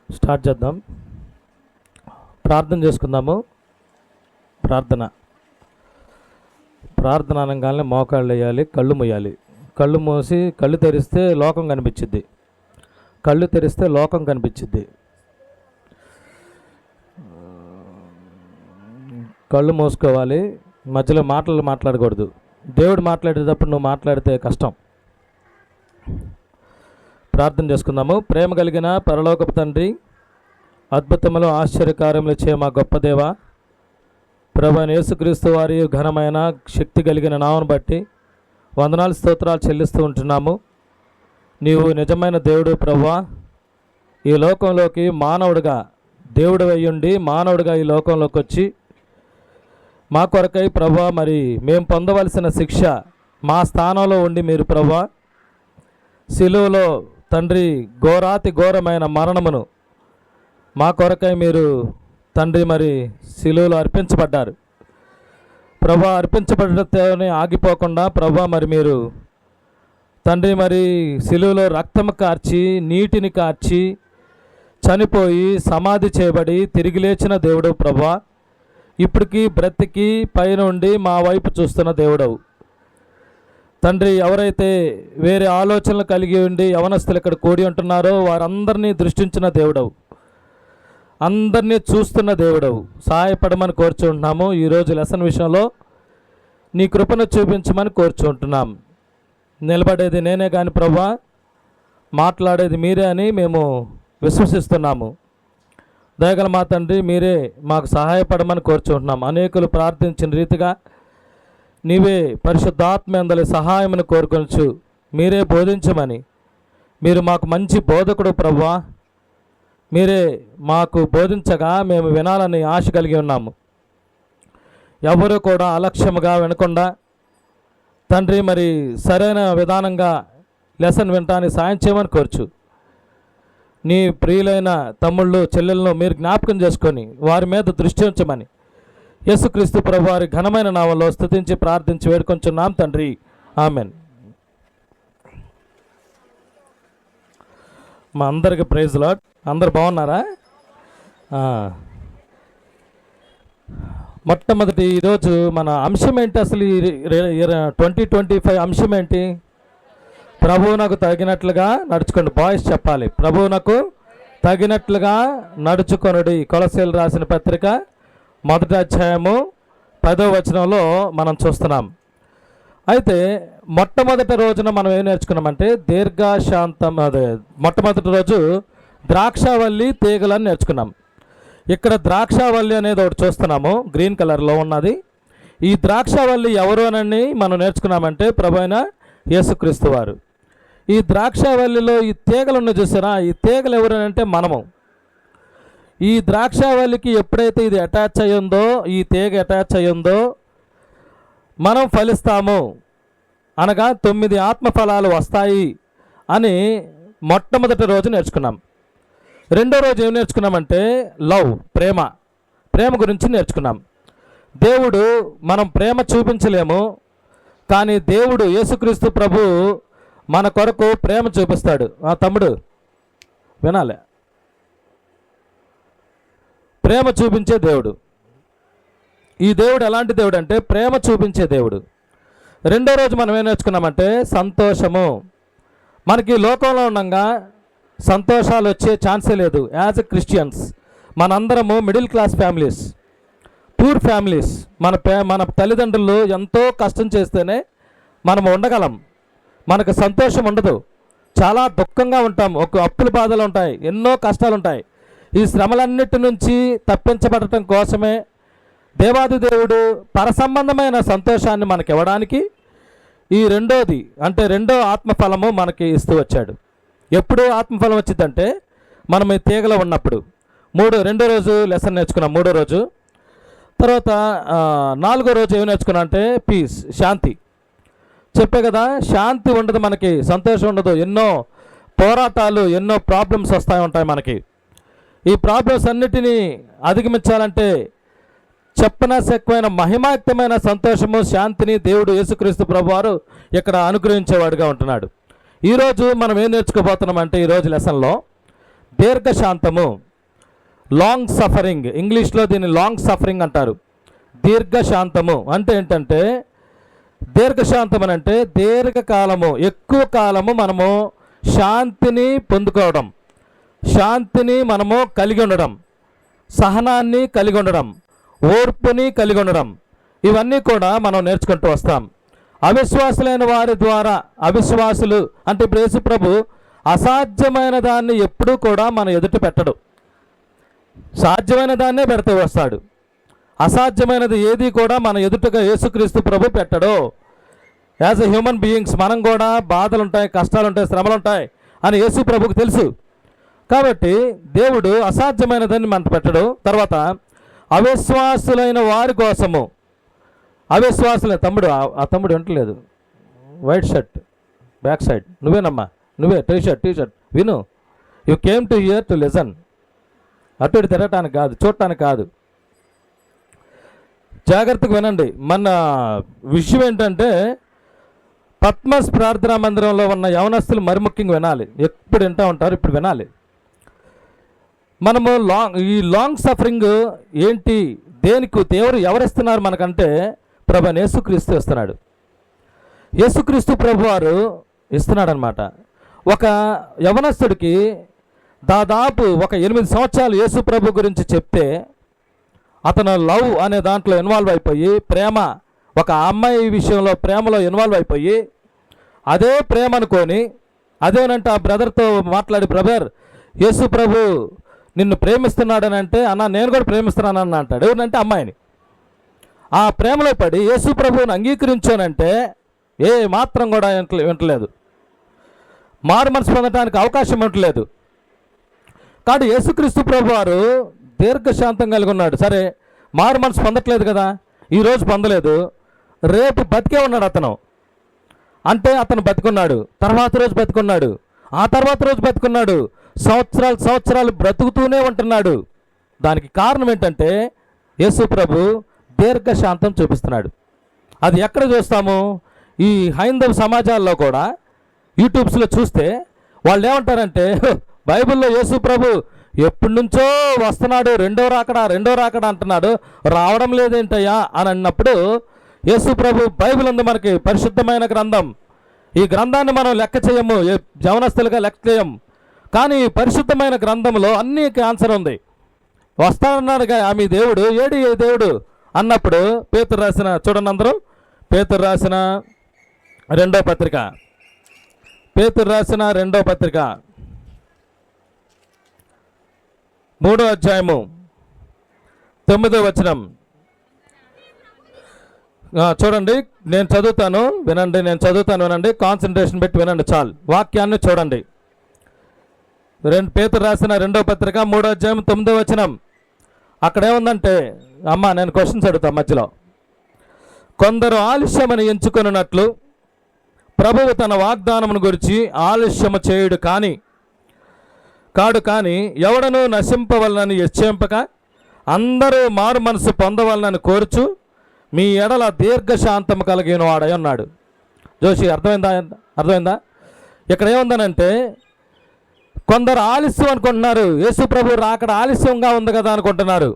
Start చేద్దాం. ప్రార్థన చేసుకుందాము. ప్రార్థన అనగానే మోకాళ్ళు వేయాలి, కళ్ళు మూయాలి. కళ్ళు మూసి కళ్ళు తెరిస్తే లోకం కనిపించిద్ది. కళ్ళు మూసుకోవాలి. మధ్యలో మాట్లాడకూడదు. దేవుడు మాట్లాడేటప్పుడు నువ్వు మాట్లాడితే కష్టం. ప్రార్థన చేసుకుందాము. ప్రేమ కలిగిన పరలోకపు తండ్రి, అద్భుతములు ఆశ్చర్యకార్యములు చే మా గొప్ప దేవ, ప్రభువైన యేసుక్రీస్తు వారి ఘనమైన శక్తి కలిగిన నామమును బట్టి వందనాలు స్తోత్రాలు చెల్లిస్తూ ఉంటున్నాము. నీవు నిజమైన దేవుడు ప్రభువా. ఈ లోకంలోకి మానవుడిగా దేవుడు అయ్యుండి మానవుడిగా ఈ లోకంలోకి వచ్చి మా కొరకై ప్రభువా, మరి మేము పొందవలసిన శిక్ష మా స్థానంలో ఉండి మీరు ప్రభువా శిలువలో తండ్రి ఘోరాతి ఘోరమైన మరణమును మా కొరకై మీరు తండ్రి మరి శిలువలో అర్పించబడ్డారు ప్రభా. అర్పించబడతోనే ఆగిపోకుండా ప్రభా, మరి మీరు తండ్రి మరి శిలువలో రక్తము కార్చి నీటిని కార్చి చనిపోయి సమాధి చేయబడి తిరిగి లేచిన దేవుడు ప్రభా. ఇప్పటికీ బ్రతికి పైనుండి మా వైపు చూస్తున్న దేవుడవు తండ్రి. ఎవరైతే వేరే ఆలోచనలు కలిగి ఉండి యవనస్తులు ఇక్కడ కూడి ఉంటున్నారో వారందరినీ దృష్టించిన దేవుడవు, అందరినీ చూస్తున్న దేవుడవు. సహాయపడమని కోరుచుంటున్నాము. ఈరోజు లెసన్ విషయంలో నీ కృపను చూపించమని కోరుచుంటున్నాం. నిలబడేది నేనే కానీ ప్రభా, మాట్లాడేది మీరే అని మేము విశ్వసిస్తున్నాము. దయగల మా తండ్రి, మీరే మాకు సహాయపడమని కోరుచుంటున్నాం. అనేకులు ప్రార్థించిన రీతిగా నీవే పరిశుద్ధాత్మ అందలి సహాయమును కోరుకొనచ్చు. మీరే బోధించమని, మీరు మాకు మంచి బోధకుడు ప్రభువా. మీరే మాకు బోధించగా మేము వినాలని ఆశ కలిగి ఉన్నాము. ఎవరు కూడా అలక్ష్యముగా వినకుండా తండ్రి మరి సరైన విధానంగా లెసన్ వినటానికి సాయం చేయమని కోరుచు. నీ ప్రియులైన తమ్ముళ్ళు చెల్లెలను మీరు జ్ఞాపకం చేసుకొని వారి మీద దృష్టి ఉంచమని యేసుక్రీస్తు ప్రభువారి ఘనమైన నామములో స్తుతించి ప్రార్థించి వేడుకొంచున్నాం తండ్రి, ఆమెన్. మా అందరికి ప్రైజ్ లార్డ్. అందరు బాగున్నారా? మొట్టమొదటి ఈరోజు మన అంశం ఏంటి? అసలు 2025 అంశం ఏంటి? ప్రభువునకు తగినట్లుగా నడుచుకోండి. బాయ్స్ చెప్పాలి, ప్రభువునకు తగినట్లుగా నడుచుకొనుడి. కొలస్సీలు రాసిన పత్రిక 1వ అధ్యాయము 10వ వచనంలో మనం చూస్తున్నాం. అయితే మొట్టమొదటి రోజున మనం ఏం నేర్చుకున్నామంటే దీర్ఘశాంతం. అదే మొట్టమొదటి రోజు ద్రాక్షావల్లి తీగలని నేర్చుకున్నాం. ఇక్కడ ద్రాక్షావల్లి అనేది ఒకటి చూస్తున్నాము, గ్రీన్ కలర్లో ఉన్నది. ఈ ద్రాక్షావల్లి ఎవరు అని మనం నేర్చుకున్నామంటే ప్రభువైన యేసుక్రీస్తు వారు. ఈ ద్రాక్షావల్లిలో ఈ తీగలు ఉన్న చూసారా, ఈ తీగలు ఎవరు అంటే మనము. ఈ ద్రాక్షావల్లికి ఎప్పుడైతే ఇది అటాచ్ అయ్యిందో, ఈ తీగ అటాచ్ అయ్యిందో మనం ఫలిస్తాము, అనగా 9 ఆత్మఫలాలు వస్తాయి అని మొట్టమొదటి రోజు నేర్చుకున్నాం. రెండో రోజు ఏం నేర్చుకున్నామంటే లవ్, ప్రేమ గురించి నేర్చుకున్నాం. దేవుడు మనం ప్రేమ చూపించలేము, కానీ దేవుడు యేసుక్రీస్తు ప్రభు మన కొరకు ప్రేమ చూపిస్తాడు. తమ్ముడు వినాలి, ప్రేమ చూపించే దేవుడు. ఈ దేవుడు ఎలాంటి దేవుడు అంటే ప్రేమ చూపించే దేవుడు. రెండో రోజు మనం ఏం నేర్చుకున్నామంటే సంతోషము. మనకి లోకంలో ఉండగా సంతోషాలు వచ్చే ఛాన్సే లేదు. యాజ్ ఎ క్రిస్టియన్స్ మనందరము middle class families, poor families. మన తల్లిదండ్రులు ఎంతో కష్టం చేస్తేనే మనం ఉండగలం. మనకు సంతోషం ఉండదు, చాలా దుఃఖంగా ఉంటాం, ఒక అప్పుల బాధలు ఉంటాయి, ఎన్నో కష్టాలు ఉంటాయి. ఈ శ్రమలన్నిటి నుంచి తప్పించబడటం కోసమే దేవాది దేవుడు పరసంబంధమైన సంతోషాన్ని మనకి ఇవ్వడానికి ఈ రెండోది అంటే రెండో ఆత్మఫలము మనకి ఇస్తూ వచ్చాడు. ఎప్పుడు ఆత్మఫలం వచ్చిందంటే మనం ఈ తీగలో ఉన్నప్పుడు. రెండో రోజు లెసన్ నేర్చుకున్నాం. మూడో రోజు తర్వాత నాలుగో రోజు ఏమి నేర్చుకున్నా అంటే పీస్, శాంతి. చెప్పే కదా, శాంతి ఉండదు మనకి, సంతోషం ఉండదు, ఎన్నో పోరాటాలు, ఎన్నో ప్రాబ్లమ్స్ వస్తూ ఉంటాయి మనకి. ఈ ప్రాబ్లమ్స్ అన్నిటినీ అధిగమించాలంటే చెప్పనసెక్కువైన మహిమాయుక్తమైన సంతోషము, శాంతిని దేవుడు యేసుక్రీస్తు ప్రభువారు ఇక్కడ అనుగ్రహించేవాడుగా ఉంటున్నాడు. ఈరోజు మనం ఏం నేర్చుకోబోతున్నామంటే ఈరోజు లెసన్లో దీర్ఘశాంతము, లాంగ్ సఫరింగ్. ఇంగ్లీష్లో దీన్ని లాంగ్ సఫరింగ్ అంటారు. దీర్ఘశాంతము అంటే ఏంటంటే, దీర్ఘశాంతం అని అంటే దీర్ఘకాలము, ఎక్కువ కాలము మనము శాంతిని పొందుకోవడం, శాంతిని మనము కలిగి ఉండడం, సహనాన్ని కలిగి ఉండడం, ఓర్పుని కలిగి ఉండడం, ఇవన్నీ కూడా మనం నేర్చుకుంటూ వస్తాం. అవిశ్వాసులైన వారి ద్వారా, అవిశ్వాసులు అంటే ఇప్పుడు యేసు ప్రభు అసాధ్యమైన దాన్ని ఎప్పుడూ కూడా మన ఎదుట పెట్టడు, సాధ్యమైన దాన్నే పెడుతూ వస్తాడు. అసాధ్యమైనది ఏది కూడా మన ఎదుటగా యేసుక్రీస్తు ప్రభు పెట్టడు. యాజ్ ఎ హ్యూమన్ బీయింగ్స్ మనం కూడా బాధలు ఉంటాయి, కష్టాలు ఉంటాయి, శ్రమలు ఉంటాయి అని యేసు ప్రభుకు తెలుసు. కాబట్టి దేవుడు అసాధ్యమైనదని మనకు పెట్టడు. తర్వాత అవిశ్వాసులైన వారి కోసము, అవిశ్వాసులే ఆ తమ్ముడు వింటలేదు, వైట్ షర్ట్ బ్యాక్ సైడ్ నువ్వేనమ్మా, నువ్వే టీ షర్ట్ విను. You came to hear to listen. అటు ఇటు తిరగటానికి కాదు, చూడటానికి కాదు. జాగ్రత్తగా వినండి. మన విషయం ఏంటంటే పద్మస్ ప్రార్థనా మందిరంలో ఉన్న యవనస్తులు మరి ముఖ్యంగా వినాలి. ఎప్పుడు వింటూ ఉంటారు, ఇప్పుడు వినాలి. మనము ఈ లాంగ్ సఫరింగ్ ఏంటి, దేనికి దేవుడు ఎవరిస్తున్నారు మనకంటే ప్రభు యేసుక్రీస్తు ఇస్తున్నాడు. యేసుక్రీస్తు ప్రభు వారు ఇస్తున్నాడు అనమాట. ఒక యవనస్తుడికి దాదాపు ఒక 8 సంవత్సరాలు యేసు ప్రభు గురించి చెప్తే అతను లవ్ అనే దాంట్లో ఇన్వాల్వ్ అయిపోయి, ప్రేమ, ఒక అమ్మాయి విషయంలో ప్రేమలో ఇన్వాల్వ్ అయిపోయి, అదే ప్రేమ అనుకొని అదేనంటే ఆ బ్రదర్తో మాట్లాడి, బ్రదర్ యేసు ప్రభు నిన్ను ప్రేమిస్తున్నాడని అంటే, అన్న నేను కూడా ప్రేమిస్తున్నాను అన్న అంటాడు. ఎవరంటే అమ్మాయిని. ఆ ప్రేమలో పడి యేసు ప్రభువుని అంగీకరించానంటే ఏ మాత్రం కూడా వింటలేదు, మారు మనసు పొందడానికి అవకాశం ఉండలేదు. కాబట్టి యేసుక్రీస్తు ప్రభు వారు దీర్ఘశాంతం కలిగి ఉన్నాడు. సరే, మారు మనసు పొందట్లేదు కదా, ఈరోజు పొందలేదు, రేపు బతికే ఉన్నాడు అతను. అంటే అతను బతుకున్నాడు, తర్వాత రోజు బతుకున్నాడు, ఆ తర్వాత రోజు బతుకున్నాడు, సంవత్సరాలు బ్రతుకుతూనే ఉంటున్నాడు. దానికి కారణం ఏంటంటే యేసు ప్రభు దీర్ఘశాంతం చూపిస్తున్నాడు. అది ఎక్కడ చూస్తాము? ఈ హైందవ సమాజాల్లో కూడా యూట్యూబ్స్లో చూస్తే వాళ్ళు ఏమంటారంటే, బైబిల్లో యేసు ప్రభు ఎప్పటి నుంచో వస్తున్నాడు, రెండో రాకడా అంటున్నాడు, రావడం లేదేంటయ్యా అని అన్నప్పుడు, యేసు ప్రభు బైబిల్ ఉంది మనకి, పరిశుద్ధమైన గ్రంథం. ఈ గ్రంథాన్ని మనం లెక్క చేయము, యవనస్తులుగా లెక్క చేయం. కానీ పరిశుద్ధమైన గ్రంథంలో అన్ని ఆన్సర్ ఉంది. వస్తానన్నాడుగా ఆమె దేవుడు, ఏడి దేవుడు అన్నప్పుడు పేతురు రాసిన, చూడండి అందరూ, పేతురు రాసిన రెండో పత్రిక 3వ అధ్యాయము 9వ వచనం చూడండి. నేను చదువుతాను వినండి, కాన్సన్ట్రేషన్ పెట్టి వినండి చాలు. వాక్యాన్ని చూడండి. పేతురు రాసిన 2వ పత్రిక 3వ అధ్యాయం 9వ వచనం. అక్కడ ఏముందంటే, అమ్మ నేను క్వశ్చన్స్ అడుగుతా మధ్యలో. కొందరు ఆలస్యమని ఎంచుకొనున్నట్లు ప్రభువు తన వాగ్దానమును గురించి ఆలస్యము చేయుడు కాడు కానీ ఎవడను నశింపవలనని హెచ్చింపక అందరూ మారు మనసు పొందవలనని కోరుచు మీ ఎడల దీర్ఘశాంతము కలిగిన వాడై ఉన్నాడు. జోషి అర్థమైందా? ఇక్కడ ఏముందనంటే, కొందరు ఆలస్యం అనుకుంటున్నారు, యేసు ప్రభు రాకడ ఆలస్యంగా ఉంది కదా అనుకుంటున్నారు.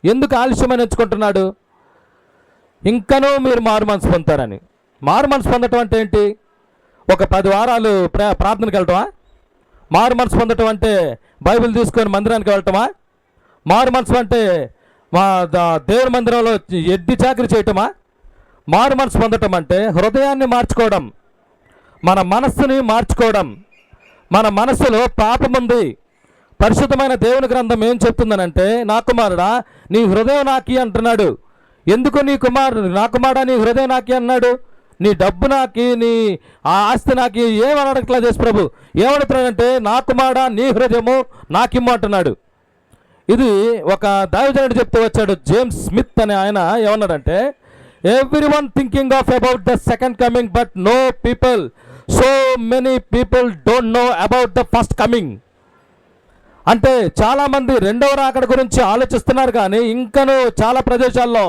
ఎందుకు ఆలస్యం అని ఎంచుకుంటున్నాడు? ఇంకనూ మీరు మారు మనసు పొందుతారని. మారు మనసు పొందటం అంటే ఏంటి? ఒక 10 వారాలు ప్రార్థనకి వెళ్ళటమా? మారు మనసు పొందటం అంటే బైబిల్ తీసుకొని మందిరానికి వెళ్ళటమా? మారు మనసు అంటే దేవుని మందిరంలో ఎడ్డి చాకరీ చేయటమా? మారు మనసు పొందటం అంటే హృదయాన్ని మార్చుకోవడం, మన మనస్సుని మార్చుకోవడం. మన మనస్సులో పాపం ఉంది. పరిశుద్ధమైన దేవుని గ్రంథం ఏం చెప్తుందనంటే, నా కుమారుడా నీ హృదయం నాకి అంటున్నాడు. ఎందుకు నా కుమారుడా నీ హృదయం నాకి అన్నాడు? నీ డబ్బు నాకి, నీ ఆస్తి నాకి ఏమని అడగట్లా చేసి ప్రభు. ఏమడుగుతున్నాడంటే, నా కుమారుడా నీ హృదయము నాకిమ్ము అంటున్నాడు. ఇది ఒక దైవజనుడు చెప్తూ వచ్చాడు, జేమ్స్ స్మిత్ అనే ఆయన. ఏమన్నాడంటే, everyone thinking of about the second coming but no people, so many people don't know about the first coming. అంటే చాలామంది రెండవ రాకడ గురించి ఆలోచిస్తున్నారు, కానీ ఇంకనూ చాలా ప్రదేశాల్లో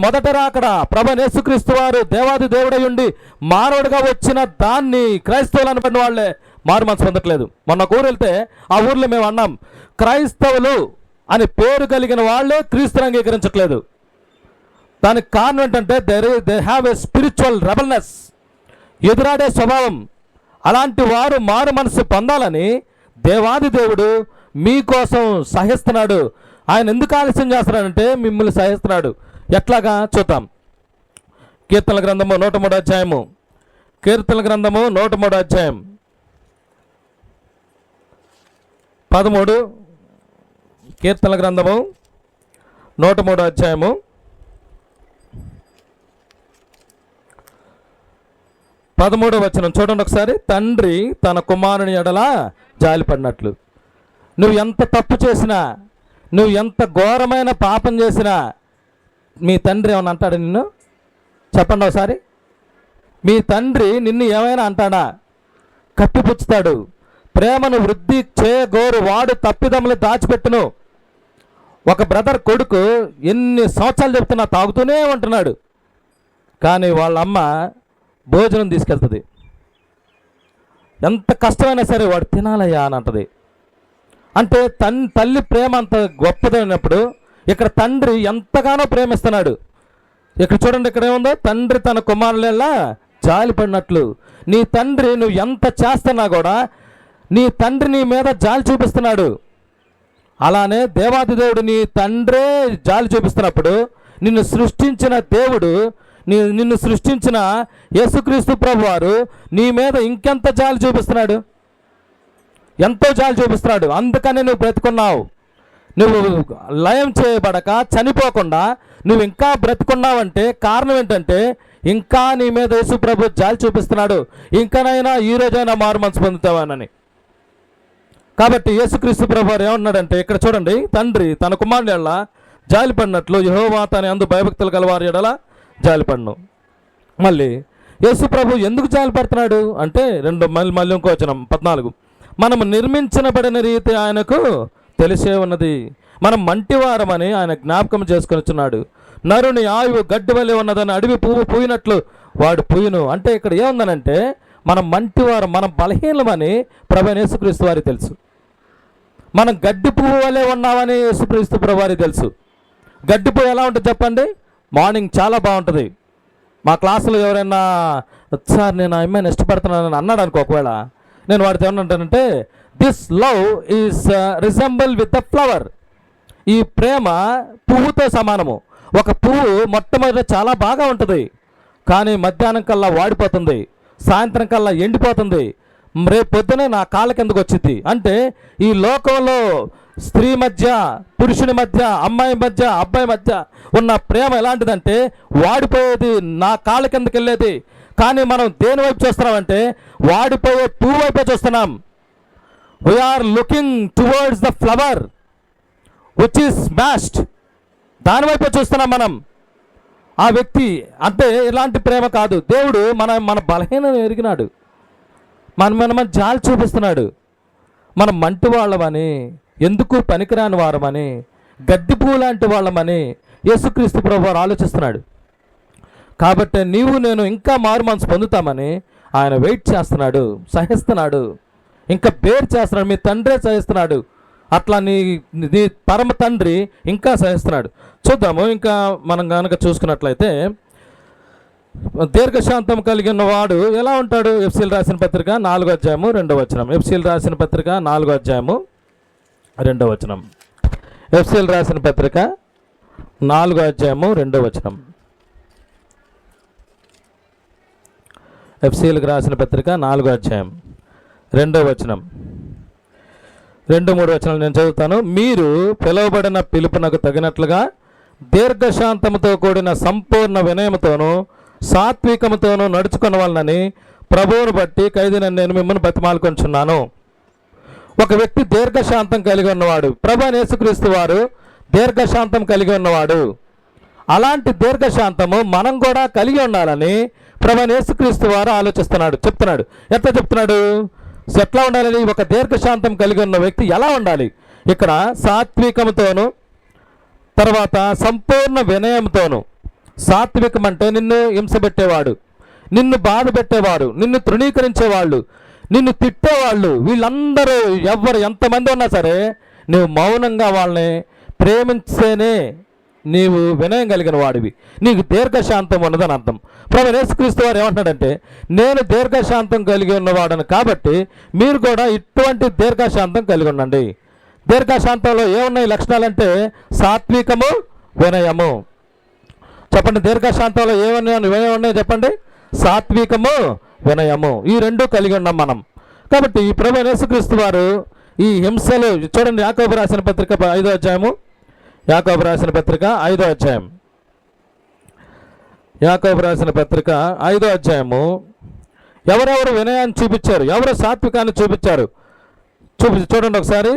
మొదట రాకడ ప్రభువైన యేసుక్రీస్తు వారు దేవాది దేవుడై ఉండి మానవుడిగా వచ్చిన దాన్ని క్రైస్తవులు అనబడిన వాళ్ళే మారు మనసు పొందట్లేదు. మొన్న ఒక ఊరు వెళ్తే ఆ ఊర్లో మేము అన్నాం, క్రైస్తవులు అని పేరు కలిగిన వాళ్ళే క్రీస్తుని అంగీకరించట్లేదు. దానికి కారణం ఏంటంటే దే హ్యావ్ ఏ స్పిరిచువల్ రెబల్నెస్, ఎదురాడే స్వభావం. అలాంటి వారు మారు మనసు పొందాలని దేవాది దేవుడు మీకోసం సహిస్తున్నాడు. ఆయన ఎందుకు ఆలస్యం చేస్తున్నాడంటే మిమ్మల్ని సహిస్తున్నాడు. ఎట్లాగా చూద్దాం. కీర్తనల గ్రంథము 103 అధ్యాయము, కీర్తనల గ్రంథము 103 అధ్యాయం 13. కీర్తనల గ్రంథము 103 అధ్యాయము 13వ వచనం చూడండి ఒకసారి. తండ్రి తన కుమారుని ఎడల జాలిపడినట్లు. నువ్వు ఎంత తప్పు చేసినా, నువ్వు ఎంత ఘోరమైన పాపం చేసినా మీ తండ్రి ఏమైనా అంటాడా నిన్ను? చెప్పండి ఒకసారి. మీ తండ్రి నిన్ను ఏమైనా అంటాడా? కప్పిపుచ్చుతాడు. ప్రేమను వృద్ధి చేయగోరు వాడు తప్పిదములు దాచిపెట్టును. ఒక బ్రదర్ కొడుకు ఎన్ని సంవత్సరాలు చెప్తున్నా తాగుతూనే ఉంటున్నాడు, కానీ వాళ్ళ అమ్మ భోజనం తీసుకెళ్తుంది. ఎంత కష్టమైనా సరే వాడు తినాలయ్యా అని అంటది. అంటే తల్లి ప్రేమ అంత గొప్పదైనప్పుడు ఇక్కడ తండ్రి ఎంతగానో ప్రేమిస్తున్నాడు. ఇక్కడ చూడండి, ఇక్కడ ఏముందో, తండ్రి తన కుమారులెల్లా జాలిపడినట్లు. నీ తండ్రి నువ్వు ఎంత చేస్తున్నా కూడా నీ తండ్రి నీ మీద జాలి చూపిస్తున్నాడు. అలానే దేవాది దేవుడు నీ తండ్రే జాలి చూపిస్తున్నప్పుడు నిన్ను సృష్టించిన దేవుడు, నిన్ను సృష్టించిన యేసుక్రీస్తు ప్రభువారు నీ మీద ఇంకెంత జాలి చూపిస్తున్నాడు, ఎంతో జాలి చూపిస్తున్నాడు. అందుకని నువ్వు బ్రతుకున్నావు. నువ్వు లయం చేయబడక చనిపోకుండా నువ్వు ఇంకా బ్రతుకున్నావంటే కారణం ఏంటంటే ఇంకా నీ మీద యేసు ప్రభు జాలి చూపిస్తున్నాడు. ఇంకనైనా ఈ రోజైనా మారు మనసు పొందుతావానని. కాబట్టి యేసుక్రీస్తు ప్రభు వారు ఏమన్నాడంటే, ఇక్కడ చూడండి, తండ్రి తన కుమారుని ఎడల జాలిపడినట్లు యెహోవా తన యందు భయభక్తులు గలవారి ఎడల జాలిపడను. మళ్ళీ యేసు ప్రభు ఎందుకు జాలిపడుతున్నాడు అంటే మళ్ళీ ఇంకో వచనం 14. మనము నిర్మించబడిన రీతి ఆయనకు తెలిసే ఉన్నది, మనం మంటివారమని ఆయన జ్ఞాపకం చేసుకొనిచున్నాడు. నరుని ఆయువు గడ్డి వలె ఉన్నదని అడవి పువ్వు పూయినట్లు వాడు పూయును. అంటే ఇక్కడ ఏముందనంటే మనం మంటివారం, మనం బలహీనమని ప్రభువైన యేసుక్రీస్తు వారికి తెలుసు. మనం గడ్డి పువ్వు వలె ఉన్నామని యేసుక్రీస్తు ప్రభు వారికి తెలుసు. గడ్డి పువ్వు ఎలా ఉంటుంది చెప్పండి? మార్నింగ్ చాలా బాగుంటుంది. మా క్లాసులో ఎవరైనా సార్ నేను ఆ అమ్మాయిని ఇష్టపడుతున్నానని అన్నాడు అనుకో, ఒకవేళ నేను వాడితో ఏమంటానంటే, this love is resemble with the flower. ఈ ప్రేమ పువ్వుతో సమానము. ఒక పువ్వు మొట్టమొదటి చాలా బాగా ఉంటుంది, కానీ మధ్యాహ్నం కల్లా వాడిపోతుంది, సాయంత్రం కల్లా ఎండిపోతుంది, రేపు పొద్దునే నా కాళ్ళ కిందకు వచ్చింది. అంటే ఈ లోకంలో స్త్రీ మధ్య, పురుషుని మధ్య, అమ్మాయి మధ్య, అబ్బాయి మధ్య ఉన్న ప్రేమ ఎలాంటిదంటే వాడిపోయేది, నా కాళ్ళ కిందకి వెళ్ళేది. కానీ మనం దేని వైపు చూస్తున్నామంటే వాడిపోయే పువ్వు వైపే చూస్తున్నాం. We are looking towards the flower which is smashed. దాని వైపే చూస్తున్నాం మనం. ఆ వ్యక్తి అంటే ఇలాంటి ప్రేమ కాదు. దేవుడు మన బలహీనను ఎరిగినాడు, మన జాలి చూపిస్తున్నాడు. మనం మంటి వాళ్ళమని, ఎందుకు పనికిరాని వారమని, గడ్డి పువ్వు లాంటి వాళ్ళమని యేసుక్రీస్తు ప్రభువారు ఆలోచిస్తున్నాడు. కాబట్టి నీవు నేను ఇంకా మారు మనసు పొందుతామని ఆయన వెయిట్ చేస్తున్నాడు, సహిస్తున్నాడు, ఇంకా బేర్ చేస్తున్నాడు. మీ తండ్రే సహిస్తున్నాడు, అట్లా నీ పరమ తండ్రి ఇంకా సహిస్తున్నాడు. చూద్దాము. ఇంకా మనం కనుక చూసుకున్నట్లయితే దీర్ఘశాంతం కలిగి ఉన్నవాడు ఎలా ఉంటాడు? ఎఫ్సీలు రాసిన పత్రిక 4వ అధ్యాయము 2వ వచనం. ఎఫ్సీలు రాసిన పత్రిక 4వ అధ్యాయము 2వ వచనం. ఎఫ్సీలు రాసిన పత్రిక 4వ అధ్యాయము 2వ వచనం. ఎఫ్సీలకు రాసిన పత్రిక 4వ అధ్యాయం 2వ వచనం. 2-3 వచనాలు నేను చదువుతాను. మీరు పిలువబడిన పిలుపునకు తగినట్లుగా దీర్ఘశాంతముతో కూడిన సంపూర్ణ వినయముతోనూ సాత్వికముతోనూ నడుచుకున్న వాళ్ళని ప్రభువును బట్టి ఖైదీనని నేను మిమ్మల్ని బతిమాలుకొంచున్నాను. ఒక వ్యక్తి దీర్ఘశాంతం కలిగి ఉన్నవాడు. ప్రభు యేసుక్రీస్తు వారు దీర్ఘశాంతం కలిగి ఉన్నవాడు. అలాంటి దీర్ఘశాంతము మనం కూడా కలిగి ఉండాలని ప్రభు యేసుక్రీస్తు వారు చెప్తున్నాడు. ఎట్లా చెప్తున్నాడు? ఎట్లా ఉండాలని? ఒక దీర్ఘశాంతం కలిగి ఉన్న వ్యక్తి ఎలా ఉండాలి? ఇక్కడ సాత్వికముతోను, తర్వాత సంపూర్ణ వినయంతోను. సాత్వికం అంటే నిన్ను హింసపెట్టేవాడు, నిన్ను బాధ పెట్టేవాడు, నిన్ను తృణీకరించేవాళ్ళు, నిన్ను తిట్టేవాళ్ళు, వీళ్ళందరూ ఎవరు ఎంతమంది ఉన్నా సరే నువ్వు మౌనంగా వాళ్ళని ప్రేమించేనే నీవు వినయం కలిగిన వాడివి, నీకు దీర్ఘశాంతం ఉన్నదని అర్థం. ప్రభు యేసుక్రీస్తు వారు ఏమంటున్నాడంటే, నేను దీర్ఘశాంతం కలిగి ఉన్నవాడను కాబట్టి మీరు కూడా ఇటువంటి దీర్ఘశాంతం కలిగి ఉండండి. దీర్ఘశాంతంలో ఏమున్నాయి లక్షణాలంటే సాత్వికము, వినయము. చెప్పండి, దీర్ఘశాంతంలో ఏమన్నాయి చెప్పండి? సాత్వికము, వినయము. ఈ రెండు కలిగి ఉన్నాం మనం. కాబట్టి ఈ ప్రభు యేసుక్రీస్తు వారు ఈ హింసలు చూడండి. యాకోబు రాసిన పత్రిక 5వ అధ్యాయము, యాకోబు రాసిన పత్రిక 5వ అధ్యాయం, యాకోబు రాసిన పత్రిక 5వ అధ్యాయము. ఎవరెవరు వినయాన్ని చూపించారు, ఎవరు సాత్వికాన్ని చూపించారు చూడండి ఒకసారి.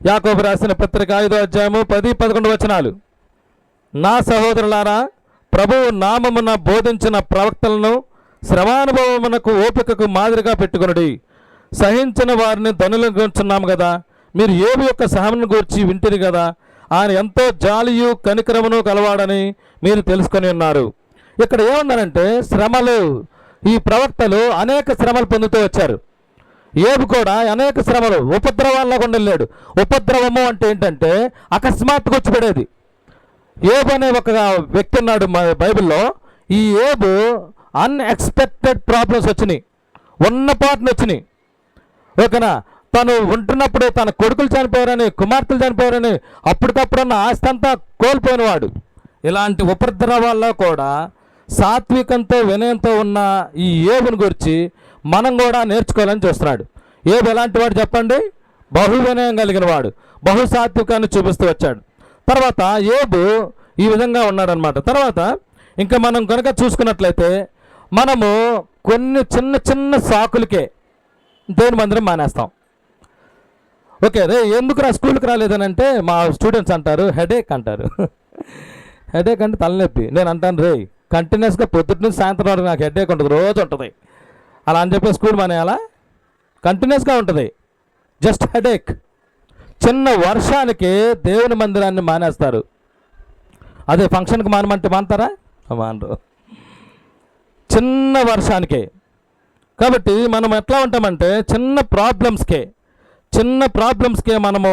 యాకోబు రాసిన పత్రిక 5వ అధ్యాయము 10-11 వచనాలు. నా సహోదరులారా, ప్రభువు నామమున బోధించిన ప్రవక్తలను శ్రమానుభవమునకు ఓపికకు మాదిరిగా పెట్టుకొనుడి. సహించిన వారిని ధనులను గుర్చున్నాము కదా, మీరు యోబు యొక్క సహనమును గూర్చి వింటిరి కదా, ఆయన ఎంతో జాలియు కనికరమును కలవాడని మీరు తెలుసుకొని ఉన్నారు. ఇక్కడ ఏమన్నారంటే శ్రమలు. ఈ ప్రవక్తలు అనేక శ్రమలు పొందుతూ వచ్చారు. యోబు కూడా అనేక శ్రమలు, ఉపద్రవాల్లో ఉండలేడు. ఉపద్రవము అంటే ఏంటంటే అకస్మాత్తుగా వచ్చి పడేది. యోబు అనే ఒక వ్యక్తి ఉన్నాడు బైబిల్లో. ఈ యోబు అన్ఎక్స్పెక్టెడ్ ప్రాబ్లమ్స్ వచ్చినాయి, ఉన్నపాటును వచ్చినాయి. ఓకేనా? తను ఉంటున్నప్పుడే తన కొడుకులు చనిపోయారని, కుమార్తెలు చనిపోయారని అప్పటికప్పుడున్న ఆస్తి అంతా కోల్పోయినవాడు. ఇలాంటి ఉపద్రవాల్లో కూడా సాత్వికంతో వినయంతో ఉన్న ఈ యోబుని గురించి మనం కూడా నేర్చుకోవాలని చూస్తున్నాడు. యోబు ఎలాంటి వాడు చెప్పండి? బహు వినయం కలిగిన వాడు, బహు సాత్వికాన్ని చూపిస్తూ వచ్చాడు. తర్వాత యోబు ఈ విధంగా ఉన్నాడనమాట. తర్వాత ఇంకా మనం కనుక చూసుకున్నట్లయితే మనము కొన్ని చిన్న చిన్న సాకులకే దేవుని మందిరం మానేస్తాం. ఓకే, రే ఎందుకు స్కూల్కి రాలేదని అంటే మా స్టూడెంట్స్ అంటారు హెడేక్ అంటారు. హెడేక్ అంటే తలనొప్పి. నేను అంటాను, రే కంటిన్యూస్గా పొద్దుటి నుంచి సాయంత్రం వరకు నాకు హెడేక్ ఉంటుంది, రోజు ఉంటుంది. అలా అని చెప్పి స్కూల్ మానేయాలా? కంటిన్యూస్గా ఉంటుంది, జస్ట్ హెడేక్. చిన్న వర్షానికి దేవుని మందిరాన్ని మానేస్తారు. అదే ఫంక్షన్కి మానమంటే మానతారా? మానరు, చిన్న వర్షానికే. కాబట్టి మనం ఎట్లా ఉంటామంటే చిన్న ప్రాబ్లమ్స్కే మనము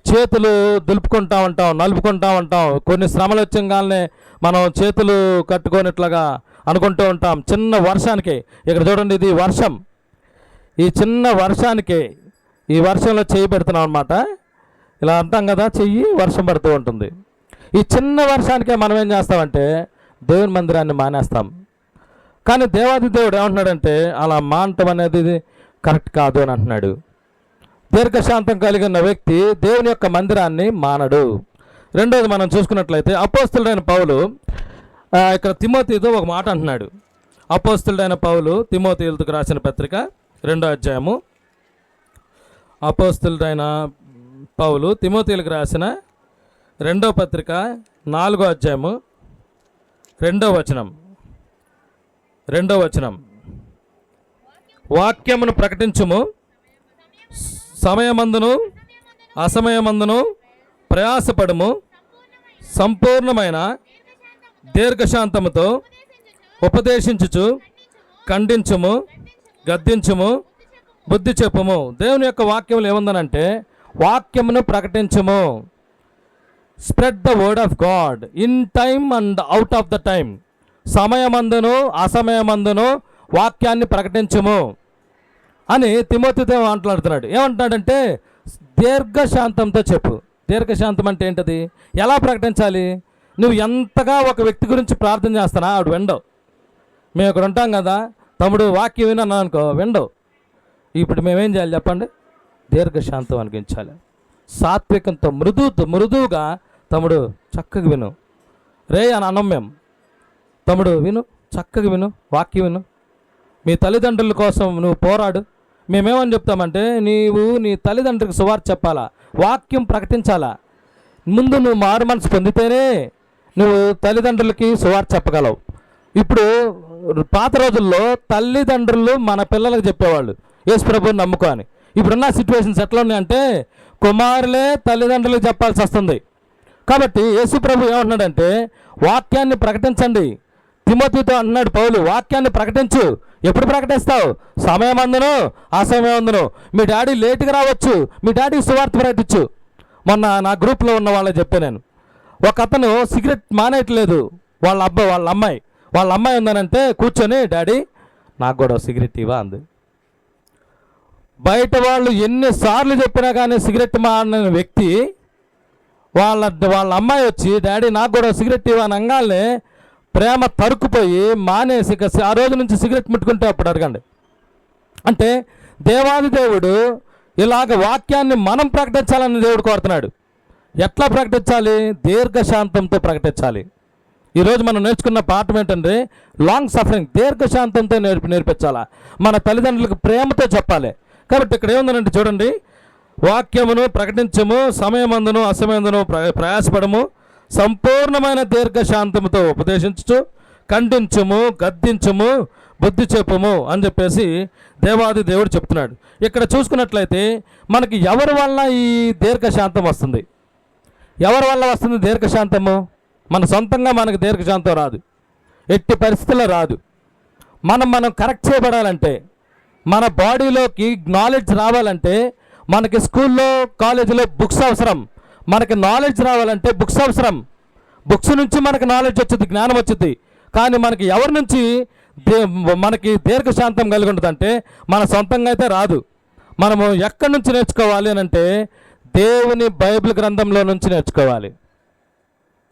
చేతులు దులుపుకుంటా ఉంటాం, నలుపుకుంటా ఉంటాం. కొన్ని శ్రమలు వచ్చంగానే మనం చేతులు కట్టుకొనిట్లాగా అనుకుంటూ ఉంటాం చిన్న వర్షానికే. ఇక్కడ చూడండి, ఇది వర్షం. ఈ చిన్న వర్షానికే, ఈ వర్షంలో చెయ్యి పెడుతున్నాం అనమాట. ఇలా అంటాం కదా, చెయ్యి వర్షం పడుతూ ఉంటుంది. ఈ చిన్న వర్షానికే మనం ఏం చేస్తామంటే దేవుని మందిరాన్ని మానేస్తాం. కానీ దేవాది దేవుడు ఏమంటున్నాడంటే అలా మానటం అనేది కరెక్ట్ కాదు అని అంటున్నాడు. దీర్ఘశాంతం కలిగిన వ్యక్తి దేవుని యొక్క మందిరాన్ని మానడు. రెండోది మనం చూసుకున్నట్లయితే అపోస్తలుడైన పౌలు ఇక్కడ తిమోతితో ఒక మాట అంటున్నాడు. అపోస్తలుడైన పౌలు తిమోతిలకు రాసిన పత్రిక 2వ అధ్యాయము. అపోస్తలుడైన పౌలు తిమోతిలకు రాసిన 2వ పత్రిక 4వ అధ్యాయము 2వ వచనం. వాక్యమును ప్రకటించుము, సమయమందును అసమయమందును ప్రయాసపడము, సంపూర్ణమైన దీర్ఘశాంతముతో ఉపదేశించుచు ఖండించుము, గద్దించుము, బుద్ధి చెప్పుము. దేవుని యొక్క వాక్యములు ఏముందనంటే వాక్యమును ప్రకటించుము. Spread the word of God in time and out of the time. సమయమందును అసమయమందును వాక్యాన్ని ప్రకటించుము అని తిమోతితో మాట్లాడుతున్నాడు. ఏమంటున్నాడంటే దీర్ఘశాంతంతో చెప్పు. దీర్ఘశాంతం అంటే ఏంటది? ఎలా ప్రకటించాలి? నువ్వు ఎంతగా ఒక వ్యక్తి గురించి ప్రార్థన చేస్తానా ఆవిడ విండవు. మేము ఇక్కడ ఉంటాం కదా, తమ్ముడు వాక్యం విన్నా అనుకో, విండవు. ఇప్పుడు మేమేం చేయాలి చెప్పండి? దీర్ఘశాంతం అనిపించాలి. సాత్వికంతో మృదువుగా తమ్ముడు చక్కగా విను రే అని అన్నం మేము. తమ్ముడు విను, చక్కగా విను, వాక్యం విను, మీ తల్లిదండ్రుల కోసం నువ్వు పోరాడు. మేమేమని చెప్తామంటే నీవు నీ తల్లిదండ్రులకు సువార్త చెప్పాలా, వాక్యం ప్రకటించాలా. ముందు నువ్వు మారు మనసు పొందితేనే నువ్వు తల్లిదండ్రులకి సువార్త చెప్పగలవు. ఇప్పుడు పాత రోజుల్లో తల్లిదండ్రులు మన పిల్లలకు చెప్పేవాళ్ళు యేసు ప్రభువుని నమ్ముకో అని. ఇప్పుడున్న సిచ్యువేషన్స్ ఎట్లా ఉన్నాయంటే కుమారులే తల్లిదండ్రులకు చెప్పాల్సి వస్తుంది. కాబట్టి యేసు ప్రభు ఏమంటున్నాడంటే వాక్యాన్ని ప్రకటించండి. తిమోతితో అన్నాడు పౌలు, వాక్యాన్ని ప్రకటించు. ఎప్పుడు ప్రకటిస్తావు? సమయమందును అసమయమందును. మీ డాడీ లేటుగా రావచ్చు, మీ డాడీకి సువార్త ప్రకటించు. మొన్న నా గ్రూప్లో ఉన్న వాళ్ళకి చెప్పాను నేను, ఒక అతను సిగరెట్ మానేయట్లేదు. వాళ్ళ అమ్మాయి ఉందనంటే కూర్చొని, డాడీ నాకు కూడా సిగరెట్ ఇవ్వా అంది. బయట వాళ్ళు ఎన్నిసార్లు చెప్పినా కానీ సిగరెట్ మానిన వ్యక్తి వాళ్ళ అమ్మాయి వచ్చి డాడీ నాకు కూడా సిగరెట్ ఇవ్వని అనగానే ప్రేమ తరుక్కుపోయి మానేసి ఆ రోజు నుంచి సిగరెట్ ముట్టుకుంటే అప్పుడు అడగండి. అంటే దేవాది దేవుడు ఇలాగ వాక్యాన్ని మనం ప్రకటించాలని దేవుడు కోరుతున్నాడు. ఎట్లా ప్రకటించాలి? దీర్ఘశాంతంతో ప్రకటించాలి. ఈరోజు మనం నేర్చుకున్న పాఠం ఏంటంటే లాంగ్ సఫరింగ్, దీర్ఘశాంతంతో నేర్పించాలా. మన తల్లిదండ్రులకు ప్రేమతో చెప్పాలి. కాబట్టి ఇక్కడ ఏముందంటే చూడండి, వాక్యమును ప్రకటించము, సమయమందును అసమయందును ప్రయాసపడము, సంపూర్ణమైన దీర్ఘశాంతముతో ఉపదేశించు, ఖండించుము, గద్దించుము, బుద్ధి చెప్పుము అని చెప్పేసి దేవాది దేవుడు చెప్తున్నాడు. ఇక్కడ చూసుకున్నట్లయితే మనకి ఎవరి వల్ల ఈ దీర్ఘశాంతం వస్తుంది? ఎవరి వల్ల వస్తుంది దీర్ఘశాంతము? మన సొంతంగా మనకు దీర్ఘశాంతం రాదు, ఎట్టి పరిస్థితుల్లో రాదు. మనం కరెక్ట్ చేయబడాలంటే, మన బాడీలోకి నాలెడ్జ్ రావాలంటే మనకి స్కూల్లో కాలేజీలో బుక్స్ అవసరం. మనకి నాలెడ్జ్ రావాలంటే బుక్స్ అవసరం. బుక్స్ నుంచి మనకి నాలెడ్జ్ వచ్చింది, జ్ఞానం వచ్చింది. కానీ మనకి ఎవరి నుంచి మనకి దీర్ఘశాంతం కలిగి ఉంటుందంటే మన సొంతంగా అయితే రాదు. మనము ఎక్కడి నుంచి నేర్చుకోవాలి అని అంటే దేవుని బైబిల్ గ్రంథంలో నుంచి నేర్చుకోవాలి.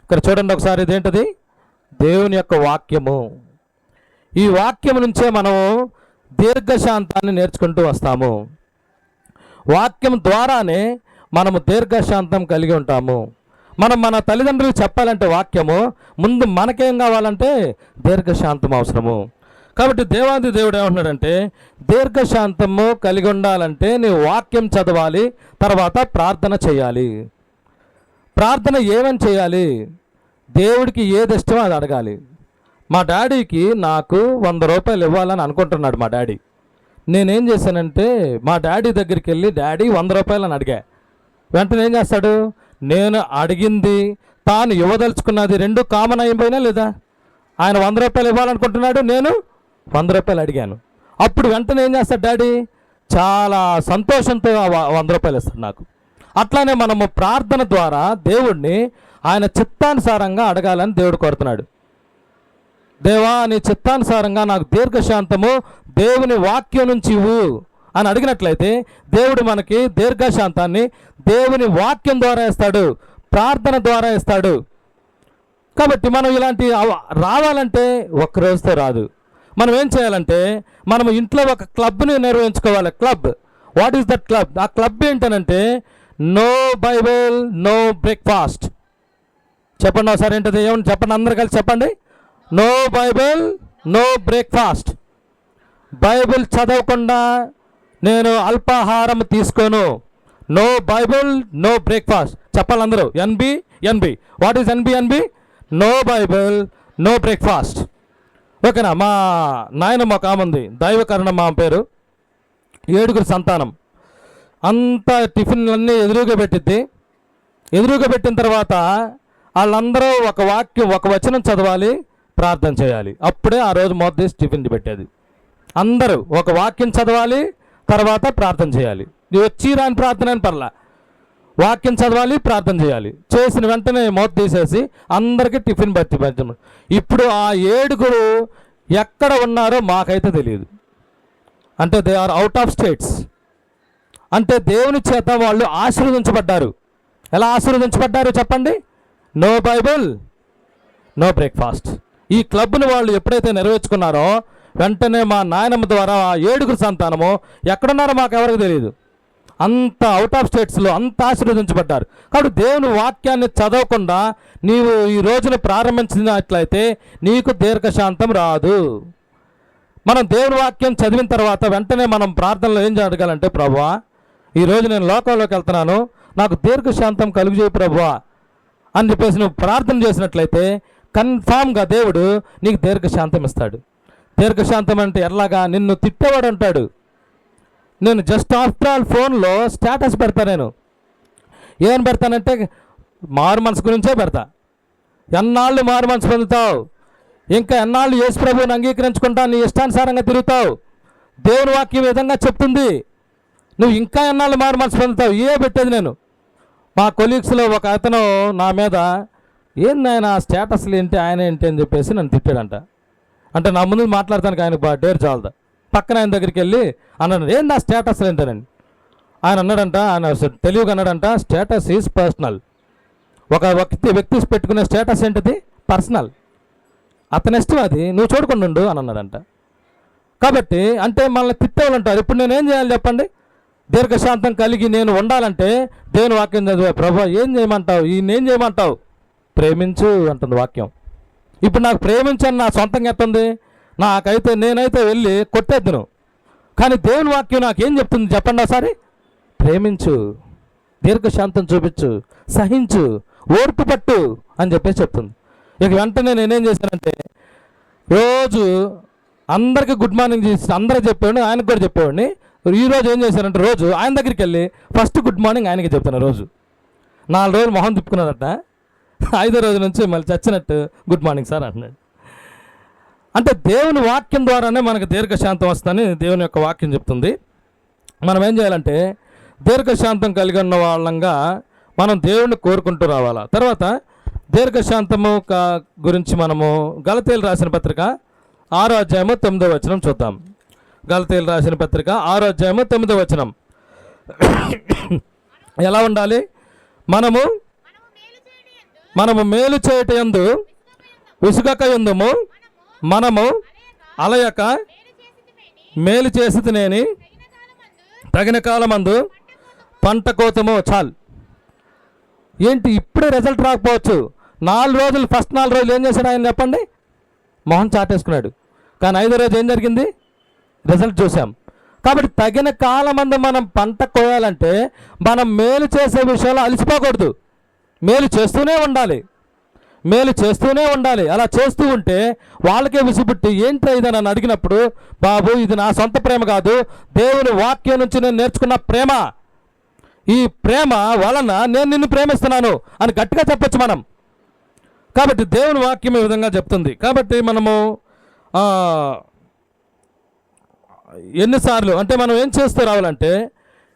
ఇక్కడ చూడండి ఒకసారి, ఇదేంటది? దేవుని యొక్క వాక్యము. ఈ వాక్యము నుంచే మనము దీర్ఘశాంతాన్ని నేర్చుకుంటూ వస్తాము. వాక్యం ద్వారానే మనము దీర్ఘశాంతం కలిగి ఉంటాము. మన తల్లిదండ్రులు చెప్పాలంటే వాక్యము, ముందు మనకేం కావాలంటే దీర్ఘశాంతం అవసరము. కాబట్టి దేవాది దేవుడు ఏమంటున్నాడంటే దీర్ఘశాంతము కలిగి ఉండాలంటే నీవు వాక్యం చదవాలి, తర్వాత ప్రార్థన చేయాలి. ప్రార్థన ఏమని చేయాలి? దేవుడికి ఏది ఇష్టమో అది అడగాలి. మా డాడీకి నాకు 100 రూపాయలు ఇవ్వాలని అనుకుంటున్నాడు మా డాడీ. నేనేం చేశానంటే మా డాడీ దగ్గరికి వెళ్ళి, డాడీ 100 రూపాయలు అని అడిగా. వెంటనే ఏం చేస్తాడు? నేను అడిగింది తాను ఇవ్వదలుచుకున్నది రెండు కామన్ అయిపోయినా లేదా? ఆయన 100 రూపాయలు ఇవ్వాలనుకుంటున్నాడు, నేను 100 రూపాయలు అడిగాను. అప్పుడు వెంటనే ఏం చేస్తాడు డాడీ? చాలా సంతోషంతో 100 రూపాయలు ఇస్తాడు నాకు. అట్లానే మనము ప్రార్థన ద్వారా దేవుడిని ఆయన చిత్తానుసారంగా అడగాలని దేవుడు కోరుతున్నాడు. దేవా నీ చిత్తానుసారంగా నాకు దీర్ఘశాంతము దేవుని వాక్యం నుంచి ఇవ్వు అని అడిగినట్లయితే దేవుడు మనకి దీర్ఘశాంతాన్ని దేవుని వాక్యం ద్వారా ఇస్తాడు, ప్రార్థన ద్వారా ఇస్తాడు. కాబట్టి మనం ఇలాంటి రావాలంటే ఒక్క రోజుతో రాదు. మనం ఏం చేయాలంటే మనం ఇంట్లో ఒక క్లబ్ని నిర్వహించుకోవాలి. Club, what is that club? ఆ క్లబ్ ఏంటనంటే నో బైబిల్ నో బ్రేక్ఫాస్ట్. చెప్పండి ఒకసారి ఏంటది? ఏమని చెప్పండి, అందరు కలిసి చెప్పండి. No Bible no breakfast. Bible చదవకుండా నేను అల్పాహారం తీసుకోను. No Bible no breakfast. చెప్పాలి అందరూ. NB. What is NB? No Bible no breakfast. ఓకేనా? మా నాయనమ్మ ఒక ఆమె ఉంది, దైవకరణమ్మ ఆమె పేరు. 7 సంతానం. అంతా టిఫిన్లన్నీ ఎదురుగా పెట్టిద్ది. ఎదురుగా పెట్టిన తర్వాత వాళ్ళందరూ ఒక వాక్యం, ఒక వచనం చదవాలి, ప్రార్థన చేయాలి. అప్పుడే ఆ రోజు మొదటి టిఫిన్ పెట్టేది. అందరూ ఒక వాక్యం చదవాలి, తర్వాత ప్రార్థన చేయాలి. వచ్చి రాని ప్రార్థన అని పర్లా, వాక్యం చదవాలి, ప్రార్థన చేయాలి. చేసిన వెంటనే మూత తీసేసి అందరికీ టిఫిన్ పెట్టడం. ఇప్పుడు ఆ 7 ఎక్కడ ఉన్నారో మాకైతే తెలియదు. అంటే they are out of states. అంటే దేవుని చేత వాళ్ళు ఆశీర్వదించబడ్డారు. ఎలా ఆశీర్వదించబడ్డారు చెప్పండి? No bible, no breakfast. ఈ క్లబ్ను వాళ్ళు ఎప్పుడైతే నెరవేర్చుకున్నారో వెంటనే మా నాయనమ్మ ద్వారా ఆ 7 సంతానము ఎక్కడున్నారో మాకు ఎవరికి తెలియదు. అంత అవుట్ ఆఫ్ స్టేట్స్లో అంత ఆశీర్వదించబడ్డారు. కాబట్టి దేవుని వాక్యాన్ని చదవకుండా నీవు ఈ రోజున ప్రారంభించినట్లయితే నీకు దీర్ఘశాంతం రాదు. మనం దేవుని వాక్యం చదివిన తర్వాత వెంటనే మనం ప్రార్థనలో ఏం అడగాలంటే, ప్రభువా ఈరోజు నేను లోకంలోకి వెళ్తున్నాను, నాకు దీర్ఘశాంతం కలుగజేయి ప్రభువా అని చెప్పేసి నువ్వు ప్రార్థన చేసినట్లయితే కన్ఫామ్గా దేవుడు నీకు దీర్ఘశాంతం ఇస్తాడు. దీర్ఘశాంతం అంటే ఎలాగా? నిన్ను తిట్టేవాడు అంటాడు, నేను జస్ట్ ఆఫ్టర్ ఆల్ ఫోన్లో స్టేటస్ పెడతా. నేను ఏం పెడతానంటే మారు మనసు గురించే పెడతా. ఎన్నాళ్ళు మారు మనసు పొందుతావు, ఇంకా ఎన్నాళ్ళు యేసు ప్రభువుని అంగీకరించుకుంటా నీ ఇష్టానుసారంగా తిరుగుతావు, దేవుని వాక్యం విధంగా చెప్తుంది, నువ్వు ఇంకా ఎన్నాళ్ళు మారు మనసు పొందుతావు, పెట్టేది నేను. మా కొలీగ్స్లో ఒక అతను నా మీద ఏంది ఆయన స్టేటస్లు ఏంటి, ఆయన ఏంటి అని చెప్పేసి నన్ను తిట్టాడంట. అంటే నా ముందు మాట్లాడతానికి ఆయన డేర్ చాలదా. పక్కన ఆయన దగ్గరికి వెళ్ళి అన్నాడు, ఏంది ఆ స్టేటస్లు ఏంటనండి. ఆయన అన్నాడంట, ఆయన తెలివిగా అన్నాడంట, స్టేటస్ ఈజ్ పర్సనల్. ఒక వ్యక్తి పెట్టుకునే స్టేటస్ ఏంటిది? పర్సనల్. అతని ఇష్టం, అది నువ్వు చూడకుండా అని అన్నాడంట. కాబట్టి అంటే మనల్ని తిట్టేవాళ్ళు అంటారు. ఇప్పుడు నేనేం చేయాలి చెప్పండి? దీర్ఘశాంతం కలిగి నేను ఉండాలంటే దేవుని వాక్యం చదివా. ప్రభా ఏం చేయమంటావు, ఈయనేం చేయమంటావు? ప్రేమించు అంటుంది వాక్యం. ఇప్పుడు నాకు ప్రేమించని నా సొంతంగా ఎట్టుంది? నాకైతే నేనైతే వెళ్ళి కొట్టేద్దును. కానీ దేవుని వాక్యం నాకేం చెప్తుంది చెప్పండి ఒకసారి? ప్రేమించు, దీర్ఘశాంతం చూపించు, సహించు, ఓర్పు పట్టు అని చెప్పేసి చెప్తుంది. ఇక వెంటనే నేనేం చేశానంటే రోజు అందరికీ గుడ్ మార్నింగ్ చేసి అందరూ చెప్పేవాడిని, ఆయనకు కూడా చెప్పేవాడిని. ఈరోజు ఏం చేశానంటే రోజు ఆయన దగ్గరికి వెళ్ళి ఫస్ట్ గుడ్ మార్నింగ్ ఆయనకి చెప్తాను. రోజు 4 రోజులు మొహం తిప్పుకున్నాడట. 5వ రోజు నుంచి మళ్ళీ చచ్చినట్టు గుడ్ మార్నింగ్ సార్ అంటున్నాడు. అంటే దేవుని వాక్యం ద్వారానే మనకు దీర్ఘశాంతం వస్తుందని దేవుని యొక్క వాక్యం చెప్తుంది. మనం ఏం చేయాలంటే దీర్ఘశాంతం కలిగి ఉన్న వాళ్ళంగా మనం దేవుణ్ణి కోరుకుంటూ రావాలా. తర్వాత దీర్ఘశాంతము గురించి మనము గలతీయులు రాసిన పత్రిక 6వ అధ్యాయము 9వ వచనం చూద్దాం. గలతీయులు రాసిన పత్రిక 6వ అధ్యాయము 9వ వచనం. ఎలా ఉండాలి? మనము మేలు చేయట యందు విసుగక యందుము, మనము అలయక మేలు చేసితినేని తగిన కాలమందు పంట కోతము. చాలు. ఏంటి ఇప్పుడే రిజల్ట్ రాకపోవచ్చు. 4 రోజులు, ఫస్ట్ 4 రోజులు ఏం చేశాడు ఆయన చెప్పండి? మొహం చాటేసుకున్నాడు. కానీ 5వ రోజు ఏం జరిగింది? రిజల్ట్ చూసాం. కాబట్టి తగిన కాలమందు మనం పంట కోయాలంటే మనం మేలు చేసే విషయంలో అలసిపోకూడదు. మేలు చేస్తూనే ఉండాలి, మేలు చేస్తూనే ఉండాలి. అలా చేస్తూ ఉంటే వాళ్ళకే విసుగుబుట్టి ఏంటి ఇది నన్ను అడిగినప్పుడు, బాబు ఇది నా సొంత ప్రేమ కాదు, దేవుని వాక్యం నుంచి నేను నేర్చుకున్న ప్రేమ, ఈ ప్రేమ వలన నేను నిన్ను ప్రేమిస్తున్నాను అని గట్టిగా చెప్పచ్చు మనం. కాబట్టి దేవుని వాక్యం ఈ విధంగా చెప్తుంది. కాబట్టి మనము ఎన్నిసార్లు అంటే మనం ఏం చేస్తూ రావాలంటే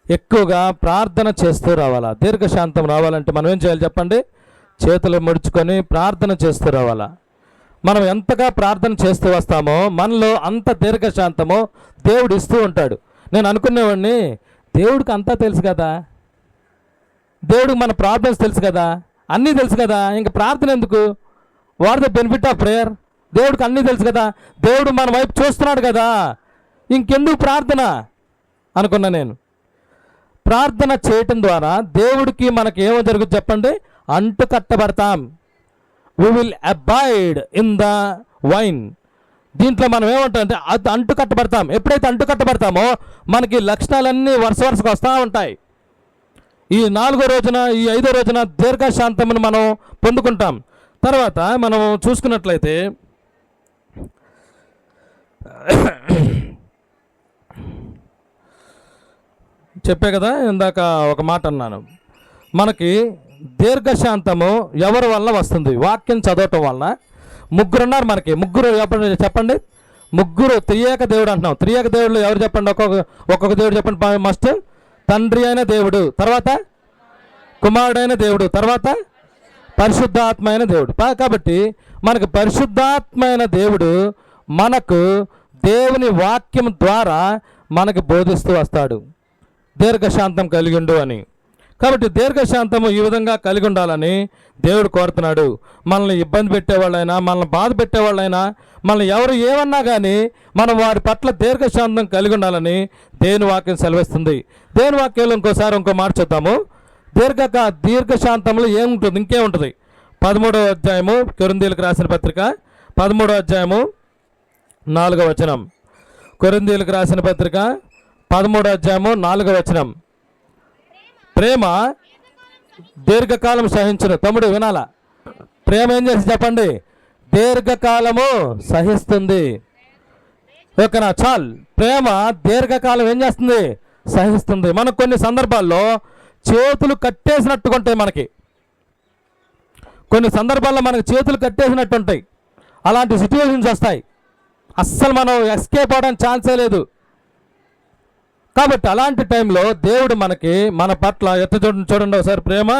ఎక్కువగా ప్రార్థన చేస్తూ రావాలా. దీర్ఘశాంతం రావాలంటే మనం ఏం చేయాలి చెప్పండి? చేతులు ముడుచుకొని ప్రార్థన చేస్తూ రావాలా. మనం ఎంతగా ప్రార్థన చేస్తూ వస్తామో మనలో అంత దీర్ఘశాంతమో దేవుడు ఇస్తూ ఉంటాడు. నేను అనుకునేవాడిని, దేవుడికి అంతా తెలుసు కదా, దేవుడికి మన ప్రాబ్లమ్స్ తెలుసు కదా, అన్నీ తెలుసు కదా, ఇంకా ప్రార్థన ఎందుకు? What the benefit of prayer? దేవుడికి అన్నీ తెలుసు కదా, దేవుడు మన వైపు చూస్తున్నాడు కదా, ఇంకెందుకు ప్రార్థన అనుకున్నా నేను. ప్రార్థన చేయటం ద్వారా దేవుడికి మనకి ఏమో జరుగుతుంది చెప్పండి? అంటు కట్టబడతాం. We will abide in the vine. దీంట్లో మనం ఏమంటామంటే అది అంటు కట్టబడతాం. ఎప్పుడైతే అంటు కట్టబడతామో మనకి లక్షణాలన్నీ వరుసగా వస్తూ ఉంటాయి. ఈ 4వ రోజున, ఈ 5వ రోజున దీర్ఘశాంతమును మనం పొందుకుంటాం. తర్వాత మనం చూసుకున్నట్లయితే చెప్పే కదా ఇందాక ఒక మాట అన్నాను, మనకి దీర్ఘశాంతము ఎవరి వల్ల వస్తుంది? వాక్యం చదవటం వలన. 3 ఉన్నారు మనకి. 3 చెప్పండి. 3 త్రియేక దేవుడు అంటున్నాం. త్రియేక దేవుళ్ళు ఎవరు చెప్పండి? ఒక్కొక్క దేవుడు చెప్పండి. మస్ట్ తండ్రి అయిన దేవుడు, తర్వాత కుమారుడైన దేవుడు, తర్వాత పరిశుద్ధాత్మ అయిన దేవుడు. కాబట్టి మనకు పరిశుద్ధాత్మ అయిన దేవుడు మనకు దేవుని వాక్యం ద్వారా మనకు బోధిస్తూ వస్తాడు దీర్ఘశాంతం కలిగి ఉండు అని. కాబట్టి దీర్ఘశాంతము ఈ విధంగా కలిగి ఉండాలని దేవుడు కోరుతున్నాడు. మనల్ని ఇబ్బంది పెట్టేవాళ్ళైనా, మనల్ని బాధ పెట్టేవాళ్ళైనా, మనల్ని ఎవరు ఏమన్నా కానీ మనం వారి పట్ల దీర్ఘశాంతం కలిగి ఉండాలని దేవుని వాక్యం సెలవిస్తుంది. దేవుని వాక్యంలో ఇంకో మాట చూద్దాము. దీర్ఘశాంతంలో ఏముంటుంది, ఇంకేముంటుంది? 13వ అధ్యాయము, కొరింథీయులకు రాసిన పత్రిక 13వ అధ్యాయము 4వ వచనం. కొరింథీయులకు రాసిన పత్రిక 13వ అధ్యాయము 4వ వచనం. ప్రేమ దీర్ఘకాలం సహించును. తమ్ముడు వినాలా? ప్రేమ ఏం చేసి చెప్పండి? దీర్ఘకాలము సహిస్తుంది. ఓకేనా? చాలు. ప్రేమ దీర్ఘకాలం ఏం చేస్తుంది? సహిస్తుంది. మనకు కొన్ని సందర్భాల్లో చేతులు కట్టేసినట్టుకుంటాయి. కొన్ని సందర్భాల్లో మనకు చేతులు కట్టేసినట్టు ఉంటాయి. అలాంటి సిచ్యువేషన్స్ వస్తాయి. అస్సలు మనం ఎస్కేప్ అవడానికి ఛాన్సే లేదు. కాబట్టి అలాంటి టైంలో దేవుడు మన పట్ల చూడండి ఒకసారి, ప్రేమ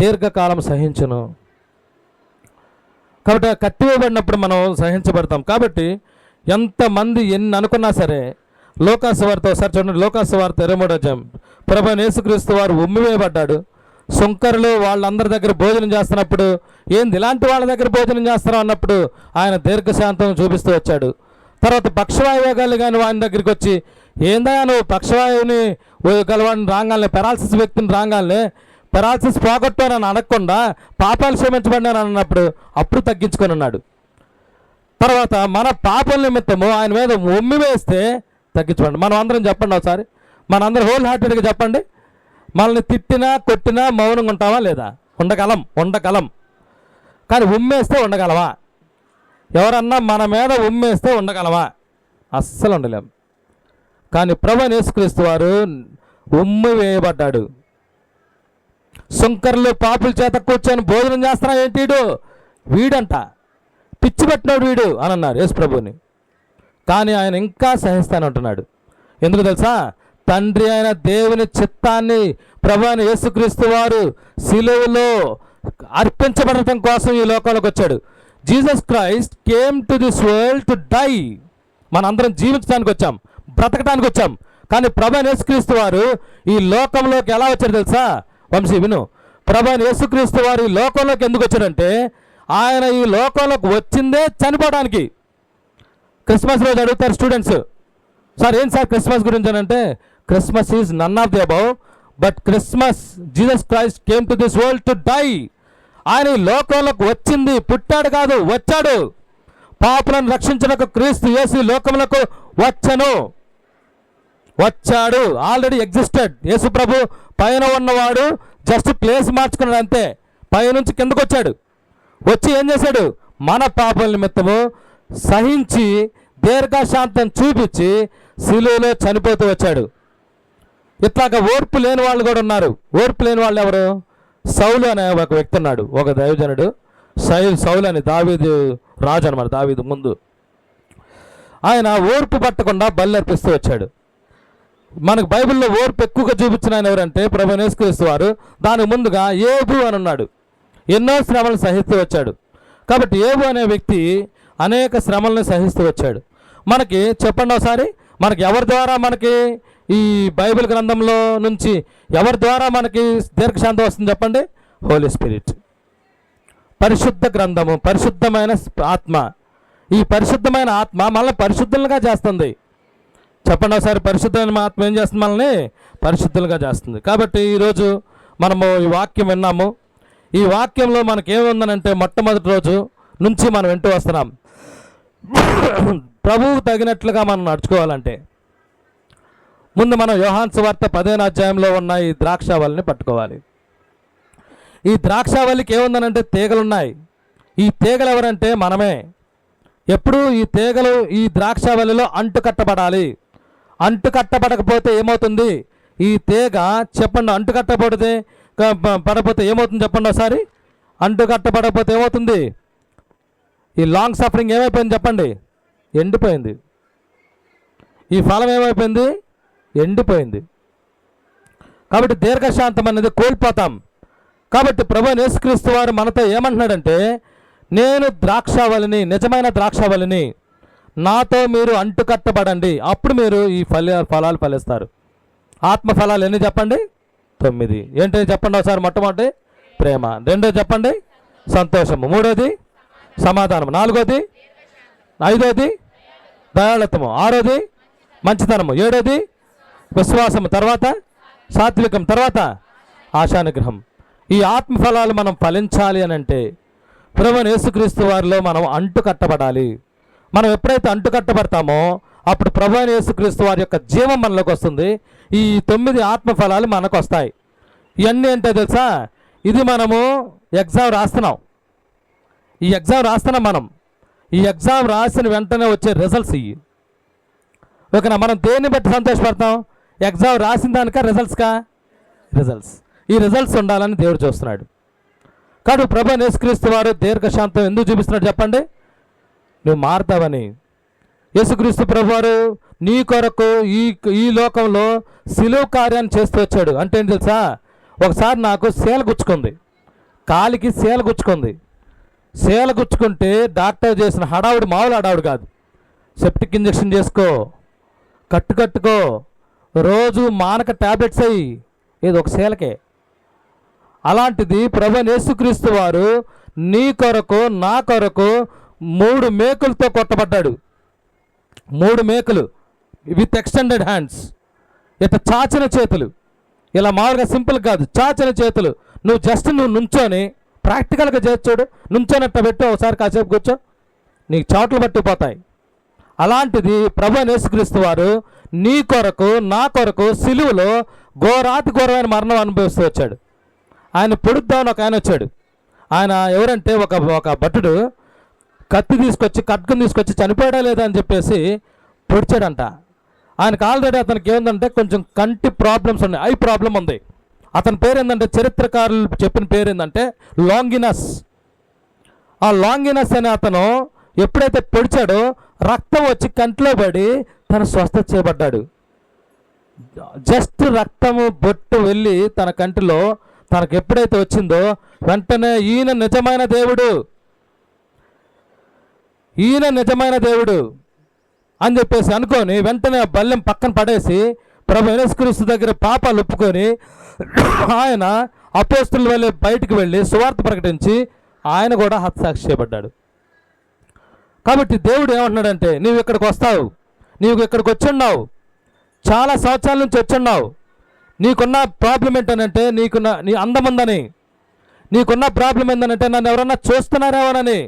దీర్ఘకాలం సహించును. కాబట్టి కట్టివేయబడినప్పుడు మనం సహించబడతాం. కాబట్టి ఎంతమంది ఎన్ని అనుకున్నా సరే, లోకాసువార్త ఒకసారి చూడండి, లోకాసువార్త 23వ అధ్యాయం. ప్రభువైన యేసుక్రీస్తు వారు ఉమ్మివేయబడ్డాడు. సుంకరులు వాళ్ళందరి దగ్గర భోజనం చేస్తున్నప్పుడు, ఏంది ఇలాంటి వాళ్ళ దగ్గర భోజనం చేస్తాం అన్నప్పుడు ఆయన దీర్ఘశాంతం చూపిస్తూ వచ్చాడు. తర్వాత పక్షవాయువు కానీ వాని దగ్గరికి వచ్చి, ఏందా నువ్వు పక్షవాయువుని గలవాడిని రాగానే, పెరాలసిస్ వ్యక్తిని రాగానే పెరాలసిస్ పోగొట్టానని అడగకుండా పాపాలు క్షమించబడినాను అన్నప్పుడు అప్పుడు తగ్గించుకొని ఉన్నాడు. తర్వాత మన పాపల నిమిత్తము ఆయన మీద ఉమ్మి వేస్తే తగ్గించబడి. మనం అందరం చెప్పండి ఒకసారి, మనందరం హోల్ హార్టెడ్గా చెప్పండి. మనల్ని తిట్టినా కొట్టినా మౌనంగా ఉంటావా లేదా? ఉండగలం. కానీ ఉమ్మేస్తే ఉండగలవా? ఎవరన్నా మన మీద ఉమ్మేస్తే ఉండగలవా? అస్సలు ఉండలేం. కానీ ప్రభువైన యేసుక్రీస్తు వారు ఉమ్మి వేయబడ్డాడు. సుంకర్లు పాపుల చేత కూర్చొని భోజనం చేస్తున్నా ఏంటి వీడంట, పిచ్చి పట్టినాడు వీడు అని అన్నారు యేసు ప్రభుని. కానీ ఆయన ఇంకా సహిస్తాను అంటున్నాడు. ఎందుకు తెలుసా? తండ్రి అయిన దేవుని చిత్తాన్ని ప్రభువైన యేసుక్రీస్తు వారు సిలువలో అర్పించబడటం కోసం ఈ లోకంలోకి వచ్చాడు. Jesus Christ came to this world to die. మనందరం జీవించడానికి వచ్చాం, బ్రతకడానికి వచ్చాం. కానీ ప్రభువైన యేసుక్రీస్తు వారు ఈ లోకంలోకి ఎలా వచ్చాడు తెలుసా? వంశీ విను. ప్రభువైన యేసుక్రీస్తు వారు ఈ లోకంలోకి ఎందుకు వచ్చాడంటే, ఆయన ఈ లోకంలోకి వచ్చిందే చనిపోవడానికి. క్రిస్మస్ రోజు అడుగుతారు స్టూడెంట్స్, సార్ ఏం సార్ క్రిస్మస్ గురించి అని అంటే, Christmas is none of the above, but Christmas Jesus Christ came to this world to die. ఆయన ఈ లోకంలోకి వచ్చింది, పుట్టాడు కాదు, వచ్చాడు. పాపులను రక్షించడానికి క్రీస్తు యేసు ఈ లోకములకు వచ్చాడు. Already existed. యేసు ప్రభు పైన ఉన్నవాడు జస్ట్ ప్లేస్ మార్చుకున్నాడు అంతే. పైనుంచి కిందకు వచ్చాడు. వచ్చి ఏం చేశాడు? మన పాపల నిమిత్తము సహించి దీర్ఘశాంతం చూపించి శిలువలో చనిపోతూ వచ్చాడు. ఇట్లాగా ఓర్పు లేని వాళ్ళు కూడా ఉన్నారు. ఓర్పు లేని వాళ్ళు ఎవరు? సౌలు అనే ఒక వ్యక్తి ఉన్నాడు, ఒక దైవజనుడు. సౌలు అని దావీదు రాజు అనమాట, దావీదు ముందు. ఆయన ఓర్పు పట్టకుండా బలి అర్పిస్తూ వచ్చాడు. మనకు బైబిల్లో ఓర్పు ఎక్కువగా చూపించిన ఆయన ఎవరంటే ప్రభువైన యేసుక్రీస్తు వారు. దానికి ముందుగా ఏబు అని ఉన్నాడు, ఎన్నో శ్రమలను సహిస్తూ వచ్చాడు. కాబట్టి ఏబు అనే వ్యక్తి అనేక శ్రమలను సహిస్తూ వచ్చాడు. మనకి చెప్పండి ఒకసారి, మనకి ఎవరి ద్వారా మనకి ఈ బైబిల్ గ్రంథంలో నుంచి ఎవరి ద్వారా మనకి దీర్ఘశాంతం వస్తుంది చెప్పండి? హోలీ స్పిరిట్. పరిశుద్ధ గ్రంథము, పరిశుద్ధమైన ఆత్మ. ఈ పరిశుద్ధమైన ఆత్మ మనల్ని పరిశుద్ధులుగా చేస్తుంది. చెప్పండి ఒకసారి, పరిశుద్ధమైన ఆత్మ ఏం చేస్తుంది? మనల్ని పరిశుద్ధులుగా చేస్తుంది. కాబట్టి ఈరోజు మనము ఈ వాక్యం విన్నాము. ఈ వాక్యంలో మనకేముందనంటే, మొట్టమొదటి రోజు నుంచి మనం వింటూ వస్తున్నాం, ప్రభువుకు తగినట్లుగా మనం నడుచుకోవాలంటే ముందు మనం యోహాను సువార్త 15వ అధ్యాయంలో ఉన్న ఈ ద్రాక్షావళిని పట్టుకోవాలి. ఈ ద్రాక్షావళికి ఏముందనంటే తీగలున్నాయి. ఈ తీగలు ఎవరంటే మనమే. ఎప్పుడు ఈ తీగలు ఈ ద్రాక్షావళిలో అంటుకట్టబడాలి. అంటుకట్టబడకపోతే ఏమవుతుంది? ఈ తీగ చెప్పండి, పడకపోతే ఏమవుతుంది చెప్పండి ఒకసారి? అంటుకట్టబడకపోతే ఏమవుతుంది? ఈ లాంగ్ సఫరింగ్ ఏమైపోయింది చెప్పండి? ఎండిపోయింది. ఈ ఫలం ఏమైపోయింది? ఎండిపోయింది. కాబట్టి దీర్ఘశాంతం అనేది కోల్పోతాం. కాబట్టి ప్రభువైన యేసుక్రీస్తు వారు మనతో ఏమంటున్నాడంటే, నేను ద్రాక్షావళిని, నిజమైన ద్రాక్షావళిని, నాతో మీరు అంటుకట్టబడండి, అప్పుడు మీరు ఈ ఫలాలు ఫలిస్తారు. ఆత్మ ఫలాలు ఎన్ని చెప్పండి? 9. ఏంటి చెప్పండి ఒకసారి. మొట్టమొదటి ప్రేమ, రెండోది చెప్పండి సంతోషము, మూడోది సమాధానం, నాలుగోది, ఐదోది దయాళత్వము, ఆరోది మంచితనము, ఏడోది విశ్వాసము, తర్వాత సాత్వికం, తర్వాత ఆశానిగ్రహం. ఈ ఆత్మఫలాలు మనం ఫలించాలి అని అంటే ప్రభువైన యేసుక్రీస్తు వారిలో మనం అంటు కట్టబడాలి. మనం ఎప్పుడైతే అంటు కట్టబడతామో అప్పుడు ప్రభువైన యేసుక్రీస్తు వారి యొక్క జీవం మనలోకి వస్తుంది. ఈ 9 ఆత్మఫలాలు మనకు వస్తాయి. ఇవన్నీ అంటే తెలుసా, ఇది మనము ఎగ్జామ్ రాస్తున్నాం. ఈ ఎగ్జామ్ రాస్తున్నాం మనం. ఈ ఎగ్జామ్ రాసిన వెంటనే వచ్చే రిజల్ట్స్ ఇవి. ఓకేనా? మనం దేన్ని బట్టి సంతోషపడతాం? ఎగ్జామ్ రాసిన దానికా రిజల్ట్స్కా? రిజల్ట్స్. ఈ రిజల్ట్స్ ఉండాలని దేవుడు చూస్తున్నాడు. కాబట్టి ప్రభువైన యేసుక్రీస్తు వారు దీర్ఘశాంతం ఎందుకు చూపిస్తున్నాడు చెప్పండి? నువ్వు మారుతావని. యేసుక్రీస్తు ప్రభువారు నీ కొరకు ఈ లోకంలో సిలువ కార్యాన్ని చేస్తూ వచ్చాడు. అంటే ఏంటి తెలుసా, ఒకసారి నాకు సేల గుచ్చుకుంది, కాలికి సేల గుచ్చుకుంది. సేల గుచ్చుకుంటే డాక్టర్ చేసిన హడావుడి మామూలు హడావుడి కాదు. సెప్టిక్ ఇంజెక్షన్ చేసుకో, కట్టుకో, రోజు మానక ట్యాబ్లెట్స్ అయ్యి, ఏదో ఒక సేలకే. అలాంటిది ప్రభువైన యేసుక్రీస్తు వారు నీ కొరకు నా కొరకు 3 మేకులతో కొట్టబడ్డాడు. 3 మేకులు విత్ ఎక్స్టెండెడ్ హ్యాండ్స్. ఇట్లా చాచిన చేతులు, ఇలా మామూలుగా సింపుల్ కాదు, చాచిన చేతులు. నువ్వు నుంచొని ప్రాక్టికల్గా చేసి చూడు. నుంచోనట్ట పెట్టు, ఒకసారి కాసేపు కూర్చో, నీకు చోట్లు పట్టిపోతాయి. అలాంటిది ప్రభువైన యేసుక్రీస్తు వారు నీ కొరకు నా కొరకు సిలువలో ఘోరాతి ఘోరమైన మరణం అనుభవిస్తూ వచ్చాడు. ఆయన పొడుద్దామని ఒక ఆయన వచ్చాడు. ఆయన ఎవరంటే ఒక భటుడు కత్తి తీసుకొచ్చి ఖడ్గం తీసుకొచ్చి చనిపోయడా లేదా అని చెప్పేసి పొడిచాడంట. ఆయనకు ఆల్రెడీ అతనికి ఏముందంటే కొంచెం కంటి ప్రాబ్లమ్స్ ఉన్నాయి, ఐ ప్రాబ్లం ఉంది. అతని పేరు ఏంటంటే, చరిత్రకారులు చెప్పిన పేరు ఏంటంటే లాంగినస్. ఆ లాంగినస్ అనే అతను ఎప్పుడైతే పొడిచాడో రక్తం వచ్చి కంట్లో పడి తను స్వస్థత చేయబడ్డాడు. జస్ట్ రక్తము బొట్టు వెళ్ళి తన కంటిలో తనకు ఎప్పుడైతే వచ్చిందో వెంటనే ఈయన నిజమైన దేవుడు అని చెప్పేసి అనుకొని వెంటనే ఆ బల్లెం పక్కన పడేసి ప్రభువైన యేసుక్రీస్తు దగ్గర పాపాలు ఒప్పుకొని ఆయన అపోస్తుల వల్లే బయటికి వెళ్ళి సువార్త ప్రకటించి ఆయన కూడా హతసాక్షి చేయబడ్డాడు. కాబట్టి దేవుడు ఏమంటున్నాడంటే, నీవు ఇక్కడికి వస్తావు, నీవు ఇక్కడికి వచ్చున్నావు, చాలా సంవత్సరాల నుంచి వచ్చున్నావు. నీకున్న ప్రాబ్లం ఏంటనంటే, నీ అందం ఉందని. నీకున్న ప్రాబ్లం ఏంటంటే, నన్ను ఎవరన్నా చూస్తున్నారేమోనని.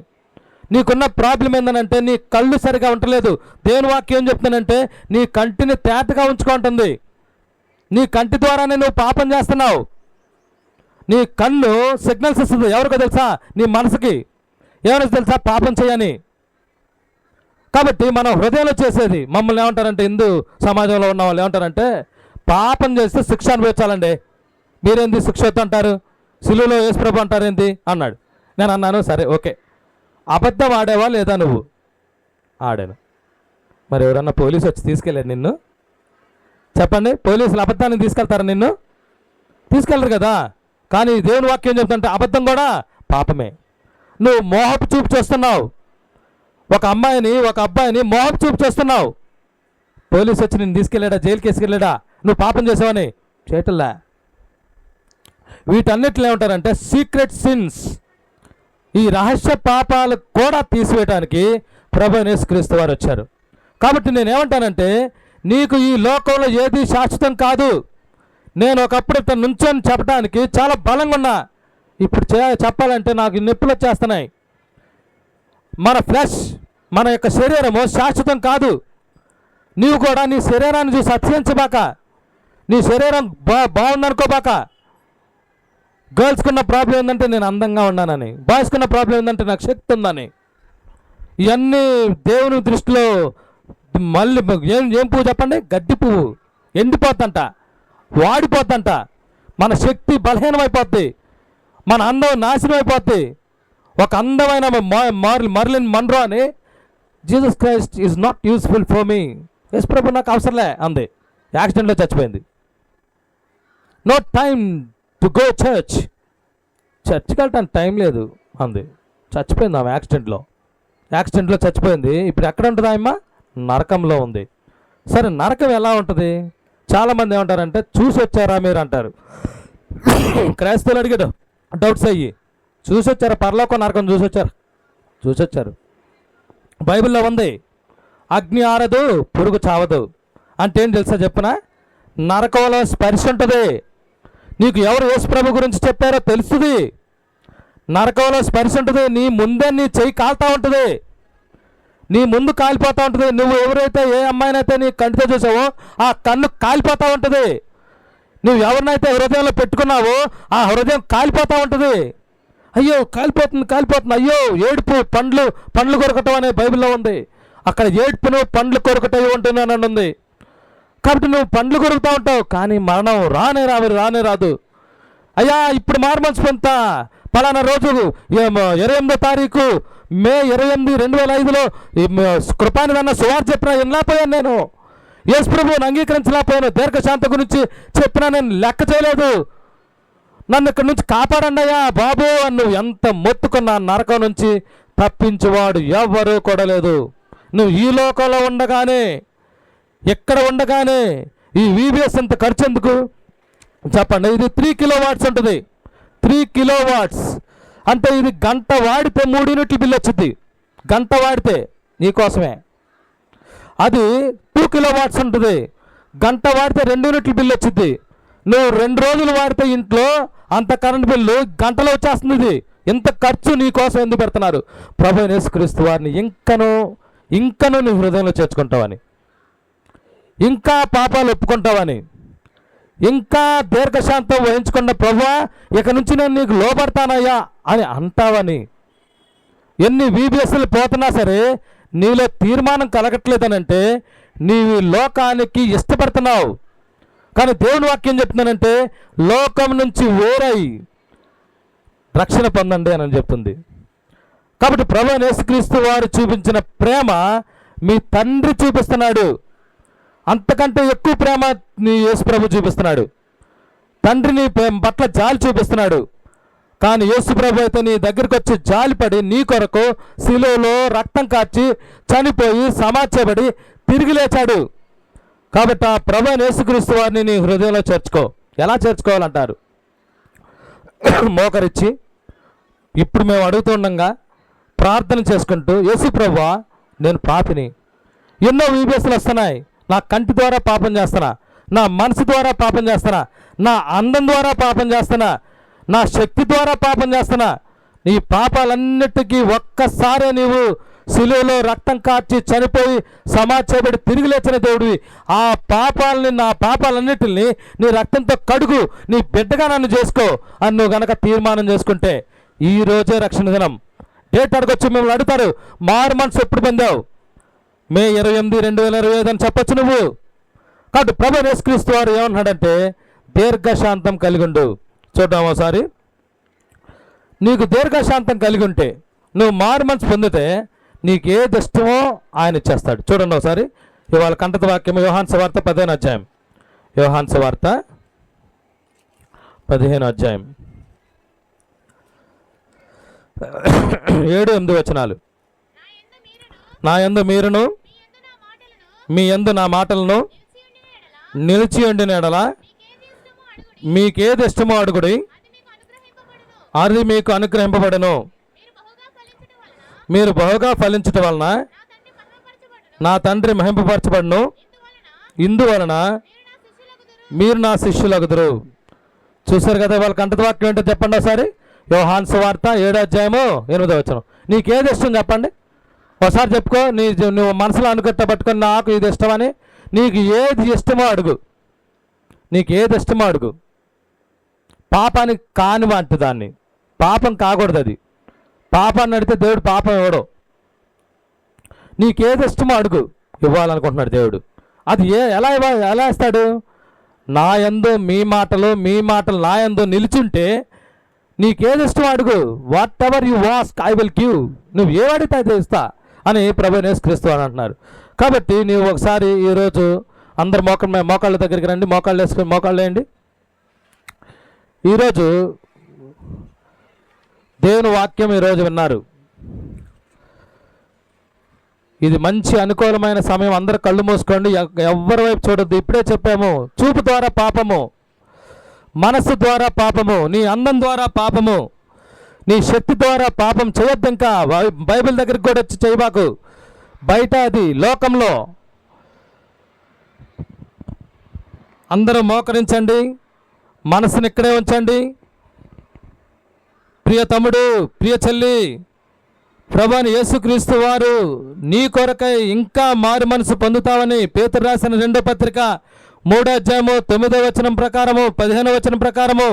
నీకున్న ప్రాబ్లం ఏంటంటే, నీ కళ్ళు సరిగా ఉండలేదు. దేవుని వాక్యం ఏం చెప్తానంటే, నీ కంటిని తేటగా ఉంచుకుంటుంది. నీ కంటి ద్వారానే నువ్వు పాపం చేస్తున్నావు. నీ కన్ను సిగ్నల్స్ ఇస్తుంది. ఎవరికో తెలుసా? నీ మనసుకి ఎవరికి తెలుసా పాపం చేయని. కాబట్టి మనం హృదయంలో చేసేది, మమ్మల్ని ఏమంటారంటే, హిందూ సమాజంలో ఉన్న వాళ్ళు ఏమంటారంటే, పాపం చేస్తే శిక్ష అనుభవించాలండి. మీరేంది శిక్ష అంటారు? సిలువలో యేసుప్రభు అంటారు ఏంటి అన్నాడు. నేను అన్నాను, సరే ఓకే, అబద్ధం ఆడేవా లేదా? నువ్వు ఆడాను. మరి ఎవరన్నా పోలీసు వచ్చి తీసుకెళ్ళారు నిన్ను? చెప్పండి, పోలీసులు అబద్ధాన్ని తీసుకెళ్తారా? నిన్ను తీసుకెళ్ళరు కదా. కానీ దేవుని వాక్యం చెప్తుంటే అబద్ధం కూడా పాపమే. నువ్వు మోహపు చూపు చేస్తున్నావు. ఒక అబ్బాయిని మోహపు చూపు చేస్తున్నావు. పోలీసు వచ్చి నిన్ను తీసుకెళ్ళాడా? జైలుకి తీసుకెళ్ళాడా? నువ్వు పాపం చేసావని చేయటంలా. వీటన్నిటిలో ఏమంటారంటే సీక్రెట్ సిన్స్. ఈ రహస్య పాపాలు కూడా తీసివేయడానికి ప్రభువైన యేసుక్రీస్తు వారు వచ్చారు. కాబట్టి నేనేమంటానంటే, నీకు ఈ లోకంలో ఏది శాశ్వతం కాదు. నేను ఒకప్పుడు ఇతను నుంచొని చెప్పడానికి చాలా బలంగా ఉన్నా, ఇప్పుడు చెప్పాలంటే నాకు నొప్పులు వచ్చేస్తున్నాయి. మన ఫ్లెష్, మన యొక్క శరీరము శాశ్వతం కాదు. నీవు కూడా నీ శరీరాన్ని చూసి అతిశయించబాక. నీ శరీరం బాగుందనుకోబాక. గర్ల్స్కున్న ప్రాబ్లం ఏంటంటే నేను అందంగా ఉన్నానని, బాయ్స్కున్న ప్రాబ్లం ఏంటంటే నాకు శక్తి ఉందని. ఇవన్నీ దేవుని దృష్టిలో మళ్ళీ ఏం పువ్వు చెప్పండి? గడ్డి పువ్వు. ఎండిపోద్దంట, వాడిపోద్దంట. మన శక్తి బలహీనమైపోద్ది, మన అందం నాశనం అయిపోద్ది. ఒక అందమైన మర్లిన్ మన్రో అని, Jesus Christ is not useful for me, యేసు ప్రభు నాకు అవసరంలే అంది. యాక్సిడెంట్లో చచ్చిపోయింది. No time to go church. చర్చికి వెళ్ళటానికి టైం లేదు అంది. చచ్చిపోయింది ఆమె యాక్సిడెంట్లో చచ్చిపోయింది. ఇప్పుడు ఎక్కడ ఉంటుంది ఆయమ్మ? నరకంలో ఉంది. సరే, నరకం ఎలా ఉంటుంది? చాలామంది ఏమంటారంటే చూసి వచ్చారా మీరు అంటారు. క్రైస్తవులు అడిగాడు డౌట్స్ అయ్యి, చూసి వచ్చారా పరలోకం నరకం చూసి వచ్చారు. బైబిల్లో ఉంది, అగ్ని ఆరదు పురుగు చావదు అంటే ఏం తెలుసా చెప్పనా? నరకంలో స్పర్శ ఉంటుంది. నీకు ఎవరు యేసు ప్రభు గురించి చెప్పారో తెలుస్తుంది. నరకంలో స్పర్శ ఉంటుంది. నీ ముందే నీ చెయ్యి కాలుతూ ఉంటుంది, నీ ముందు కాలిపోతూ ఉంటుంది. నువ్వు ఎవరైతే ఏ అమ్మాయినైతే నీ కంటితో చూసావో ఆ కన్ను కాలిపోతూ ఉంటుంది. నువ్వు ఎవరినైతే హృదయంలో పెట్టుకున్నావో ఆ హృదయం కాలిపోతూ ఉంటుంది. అయ్యో కాలిపోతుంది అయ్యో ఏడుపు పండ్లు కొరకటం అనే బైబిల్లో ఉంది. అక్కడ ఏడుపును పండ్లు కొరకటం ఉంటున్నానని ఉంది. కాబట్టి నువ్వు పండ్లు కొరుకుతూ ఉంటావు, కానీ మరణం రానే రాదు. అయ్యా ఇప్పుడు మారుమనసు పొందుతా, పలానా రోజు 28వ తారీఖు మే 28, 2005లో కృపానిదన్న సువార్త చెప్పినా వినలేకపోయాను. నేను యేసు ప్రభువుని అంగీకరించలేకపోయాను. దీర్ఘశాంత గురించి చెప్పినా నేను లెక్క చేయలేదు. నన్ను ఇక్కడి నుంచి కాపాడండి అయ్యా బాబు అని నువ్వు ఎంత మొత్తుకున్నా నరకం నుంచి తప్పించేవాడు ఎవ్వరూ కూడా లేదు. నువ్వు ఈ లోకంలో ఉండగానే, ఎక్కడ ఉండగానే ఈ VBS ఎంత ఖర్చు ఎందుకు చెప్పండి? ఇది 3 కిలోవాట్స్ ఉంటుంది. 3 కిలోవాట్స్ అంటే ఇది గంట వాడితే 3 యూనిట్ల బిల్లు వచ్చింది. గంట వాడితే నీకోసమే. అది 2 కిలోవాట్స్ ఉంటుంది. గంట వాడితే 2 యూనిట్ల బిల్లు వచ్చింది. నువ్వు 2 రోజులు వాడితే ఇంట్లో అంత కరెంట్ బిల్లు గంటలో వచ్చేస్తుంది. ఇది ఎంత ఖర్చు నీకోసం ఎందుకు పెడుతున్నారు? ప్రభువైన యేసుక్రీస్తు వారిని ఇంకను నీ హృదయంలో చేర్చుకుంటావని, ఇంకా పాపాలు ఒప్పుకుంటావని, ఇంకా దీర్ఘశాంతం వహించుకున్న ప్రభువా ఇక నుంచి నేను నీకు లోబడతానయ్యా అని అంటావని, ఎన్ని VBSలు పోతున్నా సరే నీలో తీర్మానం కలగట్లేదనంటే నీవు లోకానికి ఇష్టపడుతున్నావు. కానీ దేవుని వాక్యం చెప్తున్నానంటే లోకం నుంచి వేరై రక్షణ పొందండి అని చెప్తుంది. కాబట్టి ప్రభువైన యేసుక్రీస్తు వారు చూపించిన ప్రేమ మీ తండ్రి చూపిస్తున్నాడు. అంతకంటే ఎక్కువ ప్రేమ నీ యేసు ప్రభు చూపిస్తున్నాడు. తండ్రి నీ పట్ల జాలి చూపిస్తున్నాడు. కానీ యేసు ప్రభు అయితే నీ దగ్గరికి వచ్చి జాలిపడి నీ కొరకు శిలువలో రక్తం కార్చి చనిపోయి సమాధి తిరిగి లేచాడు. కాబట్టి ఆ ప్రభువైన యేసుక్రీస్తు వారిని నీ హృదయంలో చేర్చుకో. ఎలా చేర్చుకోవాలంటారు? మోకరిచ్చి ఇప్పుడు మేము అడుగుతుండగా ప్రార్థన చేసుకుంటూ, యేసు ప్రభువా నేను పాపిని, ఎన్నో VBSలు వస్తున్నాయి, నా కంటి ద్వారా పాపం చేస్తున్నా, నా మనసు ద్వారా పాపం చేస్తున్నా, నా అందం ద్వారా పాపం చేస్తున్నా, నా శక్తి ద్వారా పాపం చేస్తున్నా. నీ పాపాలన్నిటికీ ఒక్కసారే నీవు శిలువలో రక్తం కార్చి చనిపోయి సమాధి తిరిగి లేచిన దేవుడివి. ఆ పాపాలని, నా పాపాలన్నిటిని నీ రక్తంతో కడుగు, నీ బిడ్డగా నన్ను చేసుకో అని నువ్వు గనక తీర్మానం చేసుకుంటే ఈ రోజే రక్షణ దినం. డేట్ అడగొచ్చు, మిమ్మల్ని అడుగుతారు మారు మనసు ఎప్పుడు పొందావు? మే 28, 2025 అని చెప్పొచ్చు నువ్వు. కాబట్టి ప్రభువైన యేసుక్రీస్తు వారు ఏమన్నాడంటే దీర్ఘశాంతం కలిగి ఉండు. చూద్దాం ఒకసారి. నీకు దీర్ఘశాంతం కలిగి ఉంటే, నువ్వు మారు మనసు పొందితే నీకు ఏది ఇష్టమో ఆయన ఇచ్చేస్తాడు. చూడండి ఒకసారి ఇవాళ కంటత వాక్యం యోహాను సువార్త 15వ అధ్యాయం. యోహాను సువార్త 15వ అధ్యాయం 7-8 వచనాలు. నా యందు మీరును మీ యందు నా మాటలను నిలిచి ఉండిన ఎడల మీకేది ఇష్టమో అడుగుడి, అది మీకు అనుగ్రహింపబడును. మీరు బహుగా ఫలించటం వలన నా తండ్రి మహింపపరచబడును. ఇందువలన మీరు నా శిష్యులగుదురు. చూశారు కదా వాళ్ళ కంటత వాక్యం ఏంటో చెప్పండి ఒకసారి. యోహాను సువార్త 7వ అధ్యాయము 8వ వచనం. నీకేది ఇష్టం చెప్పండి ఒకసారి చెప్పుకో. నువ్వు మనసులో అనుకట్ట పట్టుకొని నాకు ఇది ఇష్టమని. నీకు ఏది ఇష్టమో అడుగు, నీకు ఏది ఇష్టమో అడుగు. పాపానికి కానివంటి దాన్ని, పాపం కాకూడదు. అది పాపాన్ని అడిగితే దేవుడు పాపం ఇవ్వడు. నీకేది ఇష్టమో అడుగు, ఇవ్వాలనుకుంటున్నాడు దేవుడు. అది ఎలా ఇస్తాడు? నా యందు మీ మాటలు నా యందు నిలిచుంటే నీకేది ఇష్టమో అడుగు. Whatever you ask I will give. నువ్వు ఏమడితే అది ఇస్తా అని ప్రభువైన యేసుక్రీస్తు అని అంటున్నారు. కాబట్టి నీవు ఒకసారి ఈరోజు అందరు మోకాళ్ళ దగ్గరికి రండి, మోకాళ్ళు వేసుకొని మోకాళ్ళు వేయండి. ఈరోజు దేవుని వాక్యం ఈరోజు విన్నారు. ఇది మంచి అనుకూలమైన సమయం. అందరు కళ్ళు మూసుకోండి, ఎవరి వైపు చూడొద్దు. ఇప్పుడే చెప్పాము, చూపు ద్వారా పాపము, మనస్సు ద్వారా పాపము, నీ అందం ద్వారా పాపము, నీ శక్తి ద్వారా పాపం చేయొద్దు. ఇంకా బైబిల్ దగ్గరికి కూడా వచ్చి చేయబాకు. బయట అది లోకంలో. అందరూ మోకరించండి, మనసుని ఇక్కడే ఉంచండి. ప్రియ తమ్ముడు, ప్రియ చెల్లి, ప్రభువైన యేసుక్రీస్తు వారు నీ కొరకై ఇంకా మారు మనసు పొందుతావని పేతురు రాసిన 2వ పత్రిక 3వ అధ్యాయము 9వ వచనం ప్రకారము 15వ వచనం ప్రకారము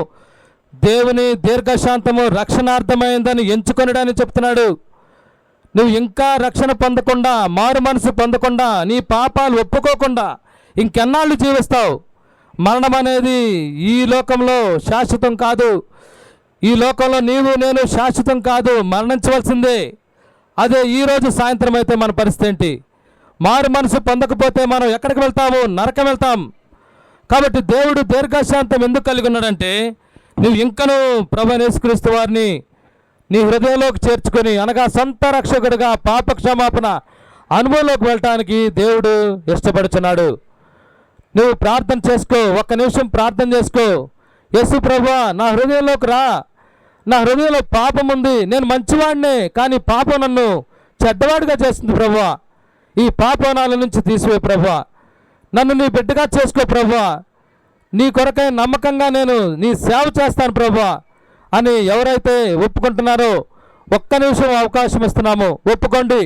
దేవుని దీర్ఘశాంతము రక్షణార్థమైందని ఎంచుకొనడానికి చెప్తున్నాడు. నువ్వు ఇంకా రక్షణ పొందకుండా, మారు మనసు పొందకుండా, నీ పాపాలు ఒప్పుకోకుండా ఇంకెన్నాళ్ళు జీవిస్తావు? మరణం అనేది ఈ లోకంలో శాశ్వతం కాదు. ఈ లోకంలో నీవు నేను శాశ్వతం కాదు, మరణించవలసిందే. అదే ఈరోజు సాయంత్రం అయితే మన పరిస్థితి ఏంటి? మారు మనసు పొందకపోతే మనం ఎక్కడికి వెళ్తాము? నరకం వెళ్తాం. కాబట్టి దేవుడు దీర్ఘశాంతం ఎందుకు కలిగి ఉన్నాడంటే, నువ్వు ఇంకనూ ప్రభువైన యేసుక్రీస్తు వారిని నీ హృదయంలోకి చేర్చుకొని, అనగా సొంత రక్షకుడిగా పాప క్షమాపణ అనుభవంలోకి వెళ్ళటానికి దేవుడు ఇష్టపడుచున్నాడు. నువ్వు ప్రార్థన చేసుకో, ఒక్క నిమిషం ప్రార్థన చేసుకో. యేసు ప్రభువా, నా హృదయంలోకి రా. నా హృదయంలో పాపం ఉంది, నేను మంచివాడినే, కానీ పాపం నన్ను చెడ్డవాడిగా చేస్తుంది ప్రభువా. ఈ పాపనాల నుంచి తీసివే ప్రభువా. నన్ను నీ బిడ్డగా చేసుకో ప్రభువా. నీ కొరకై నమ్మకంగా నేను నీ సేవ చేస్తాను ప్రభువా అని ఎవరైతే ఒప్పుకుంటున్నారో ఒక్క నిమిషం అవకాశం ఇస్తున్నాము. ఒప్పుకోండి.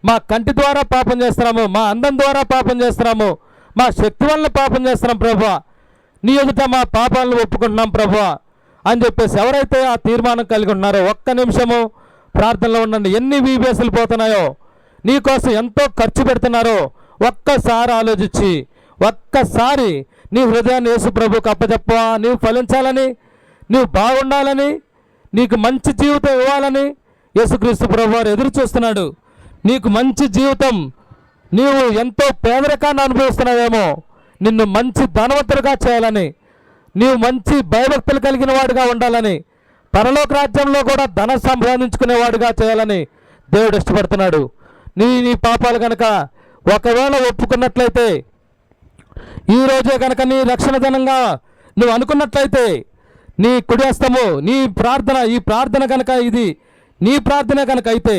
మా కంటి ద్వారా పాపం చేస్తున్నాము, మా అందం ద్వారా పాపం చేస్తున్నాము, మా శక్తి వల్ల పాపం చేస్తున్నాం ప్రభువా. నీ ఎదుట మా పాపాలను ఒప్పుకుంటున్నాం ప్రభువా అని చెప్పేసి ఎవరైతే ఆ తీర్మానం కలిగి ఉన్నారో ఒక్క నిమిషము ప్రార్థనలో ఉండండి. ఎన్ని వీబీఎస్లు పోతున్నాయో, నీకోసం ఎంతో ఖర్చు పెడుతున్నారో ఒక్కసారి ఆలోచించి, ఒక్కసారి నీ హృదయాన్ని యేసు ప్రభువుకు అప్పచెప్పవా? నీవు ఫలించాలని, నీవు బాగుండాలని, నీకు మంచి జీవితం ఇవ్వాలని యేసుక్రీస్తు ప్రభువారు ఎదురు చూస్తున్నాడు. నీకు మంచి జీవితం, నీవు ఎంతో పేదరికాన్ని అనుభవిస్తున్నావేమో, నిన్ను మంచి ధనవంతుడిగా చేయాలని, నీవు మంచి భయభక్తులు కలిగిన వాడిగా ఉండాలని, పరలోక రాజ్యంలో కూడా ధన సంపాదించుకునేవాడిగా చేయాలని దేవుడు ఇష్టపడుతున్నాడు. నీ పాపాలు కనుక ఒకవేళ ఒప్పుకున్నట్లయితే, ఈరోజే కనుక నీ రక్షణ ధనంగా నువ్వు అనుకున్నట్లయితే, నీ కుడి హస్తము, నీ ప్రార్థన, ఈ ప్రార్థన కనుక ఇది నీ ప్రార్థన కనుక అయితే,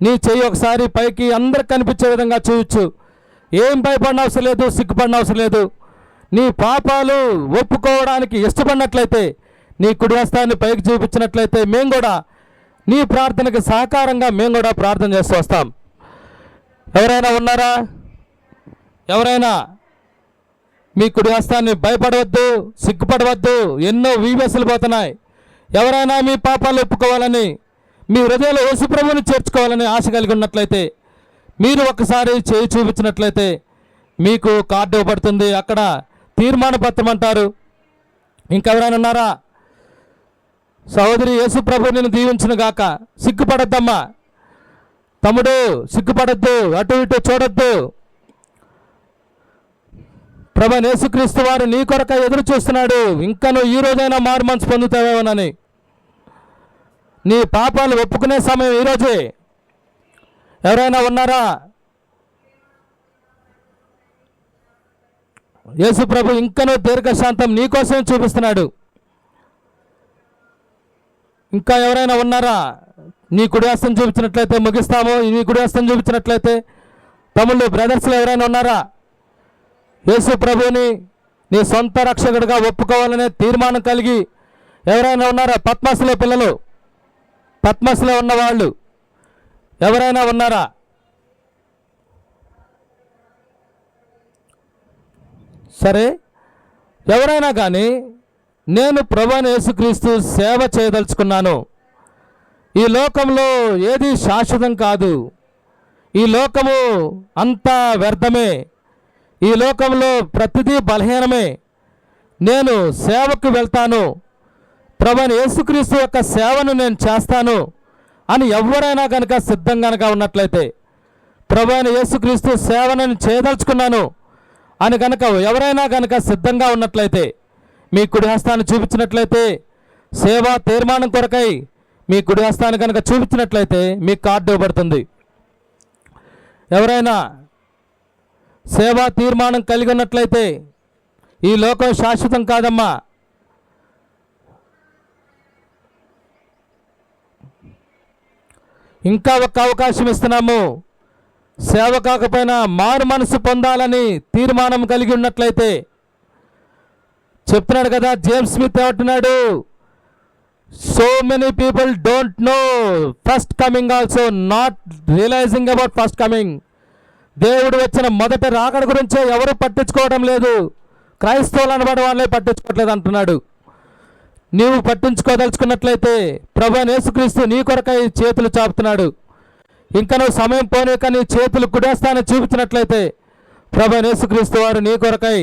నీ చెయ్యి ఒకసారి పైకి అందరికి కనిపించే విధంగా చూయొచ్చు. ఏం భయపడిన అవసరం లేదు, సిగ్గుపడిన అవసరం లేదు. నీ పాపాలు ఒప్పుకోవడానికి ఇష్టపడినట్లయితే, నీ కుడి హస్తాన్ని పైకి చూపించినట్లయితే, మేము కూడా నీ ప్రార్థనకి సహకారంగా మేము కూడా ప్రార్థన చేస్తూ వస్తాం. ఎవరైనా ఉన్నారా? ఎవరైనా మీ కుడి హస్తాన్ని భయపడవద్దు, సిగ్గుపడవద్దు. ఎన్నో వీవెస్లు పోతున్నాయి. ఎవరైనా మీ పాపాలు ఒప్పుకోవాలని, మీ హృదయంలో యేసు ప్రభువుని చేర్చుకోవాలని ఆశ కలిగి ఉన్నట్లయితే, మీరు ఒకసారి చేయి చూపించినట్లయితే మీకు కార్డు ఇవ్వబడుతుంది. అక్కడ తీర్మాన పత్రం అంటారు. ఇంకెవరైనా ఉన్నారా? సహోదరి, యేసు ప్రభు నిన్ను దీవించును గాక. సిగ్గుపడొద్దమ్మా తమ్ముడు, సిగ్గుపడొద్దు, అటు ఇటు చూడొద్దు. ప్రభువైన యేసుక్రీస్తు వారు నీ కొరకై ఎదురు చూస్తున్నాడు. ఇంకా నువ్వు ఈ రోజైనా మారు మనసు పొందుతావేమోనని. నీ పాపాలు ఒప్పుకునే సమయం ఈరోజే. ఎవరైనా ఉన్నారా? యేసు ప్రభు ఇంకనూ దీర్ఘశాంతం నీకోసం చూపిస్తున్నాడు. ఇంకా ఎవరైనా ఉన్నారా? నీ కుడి హస్తం చూపించినట్లయితే ముగిస్తాము. నీ కుడి హస్తం చూపించినట్లయితే తమ్ముళ్ళు, బ్రదర్స్లో ఎవరైనా ఉన్నారా? యేసు ప్రభుని నీ సొంత రక్షకుడిగా ఒప్పుకోవాలనే తీర్మానం కలిగి ఎవరైనా ఉన్నారా? పద్మస్లో పిల్లలు, పద్మస్లో ఉన్నవాళ్ళు ఎవరైనా ఉన్నారా? సరే, ఎవరైనా కానీ నేను ప్రభువైన యేసుక్రీస్తు సేవ చేయదలుచుకున్నాను. ఈ లోకంలో ఏది శాశ్వతం కాదు. ఈ లోకము అంతా వ్యర్థమే. ఈ లోకంలో ప్రతిదీ బలహీనమే. నేను సేవకు వెళ్తాను, ప్రభువైన యేసుక్రీస్తు యొక్క సేవను నేను చేస్తాను అని ఎవరైనా కనుక సిద్ధంగా ఉన్నట్లయితే, ప్రభువైన యేసుక్రీస్తు సేవను నేను చేయదలుచుకున్నాను అని కనుక ఎవరైనా కనుక సిద్ధంగా ఉన్నట్లయితే, మీ కుడి హస్తాన్ని చూపించినట్లయితే, సేవా తీర్మానం కొరకై మీ కుడి హస్తాన్ని కనుక చూపించినట్లయితే మీకు కార్డు ఇవ్వబడుతుంది. ఎవరైనా సేవా తీర్మానం కలిగి ఉన్నట్లయితే ఈ లోకం శాశ్వతం కాదమ్మా. ఇంకా ఒక అవకాశం ఇస్తున్నాము. సేవ కాకపోయినా మారు మనసు పొందాలని తీర్మానం కలిగి ఉన్నట్లయితే చెప్తున్నాడు కదా జేమ్స్ స్మిత్ ఏమంటున్నాడు, so many people don't know first coming also, not realizing about first coming. దేవుడు వచ్చిన మొదటి రాకడ గురించే ఎవరు పట్టించుకోవడం లేదు, క్రైస్తవులు అనబడే వాళ్ళే పట్టించుకోవట్లేదు అంటున్నాడు. నీవు పట్టించుకోదలుచుకున్నట్లయితే ప్రభువైన యేసుక్రీస్తు నీ కొరకై చేతులు చాపుతున్నాడు. ఇంకా నువ్వు సమయం పోనీక నీ చేతులు కుడేస్తానని చూపించినట్లయితే ప్రభువైన యేసుక్రీస్తు వారు నీ కొరకై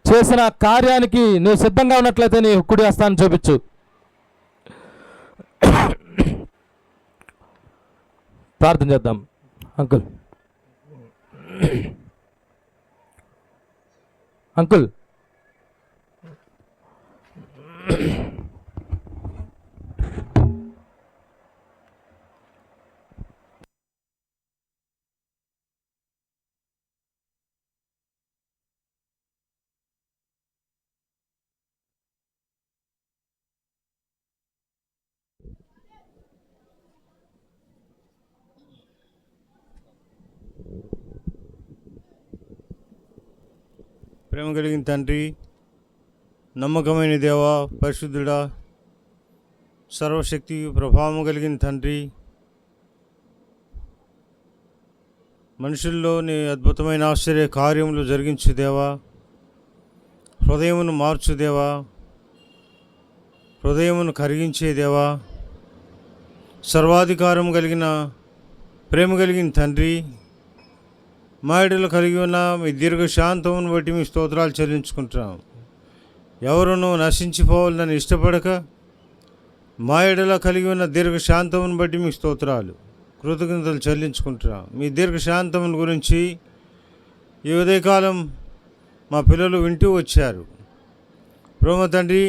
చేసిన కార్యానికి నువ్వు సిద్ధంగా ఉన్నట్లయితే నీ కుడేస్తానని చూపించు. ప్రార్థన చేద్దాం. అంకుల్ అంకుల్ ప్రేమ కలిగిన తండ్రి, నమ్మకమైన దేవా, పరిశుద్ధుడా, సర్వశక్తి ప్రభావం కలిగిన తండ్రి, మనుషుల్లో నీ అద్భుతమైన ఆశ్చర్య కార్యములు జరిగించు దేవా, హృదయమును మార్చు దేవా, హృదయమును కరిగించే దేవా, సర్వాధికారం కలిగిన ప్రేమ కలిగిన తండ్రి, మా ఎడల కలిగి ఉన్న మీ దీర్ఘశాంతమును బట్టి మీ స్తోత్రాలు చెల్లించుకుంటున్నాం. ఎవరునూ నశించిపోవాలని ఇష్టపడక మా ఎడల కలిగి ఉన్న దీర్ఘశాంతమును బట్టి మీ స్తోత్రాలు కృతజ్ఞతలు చెల్లించుకుంటున్నాం. మీ దీర్ఘశాంతమును గురించి ఈ ఉదయకాలం మా పిల్లలు వింటూ వచ్చారు. ప్రేమ తండ్రి,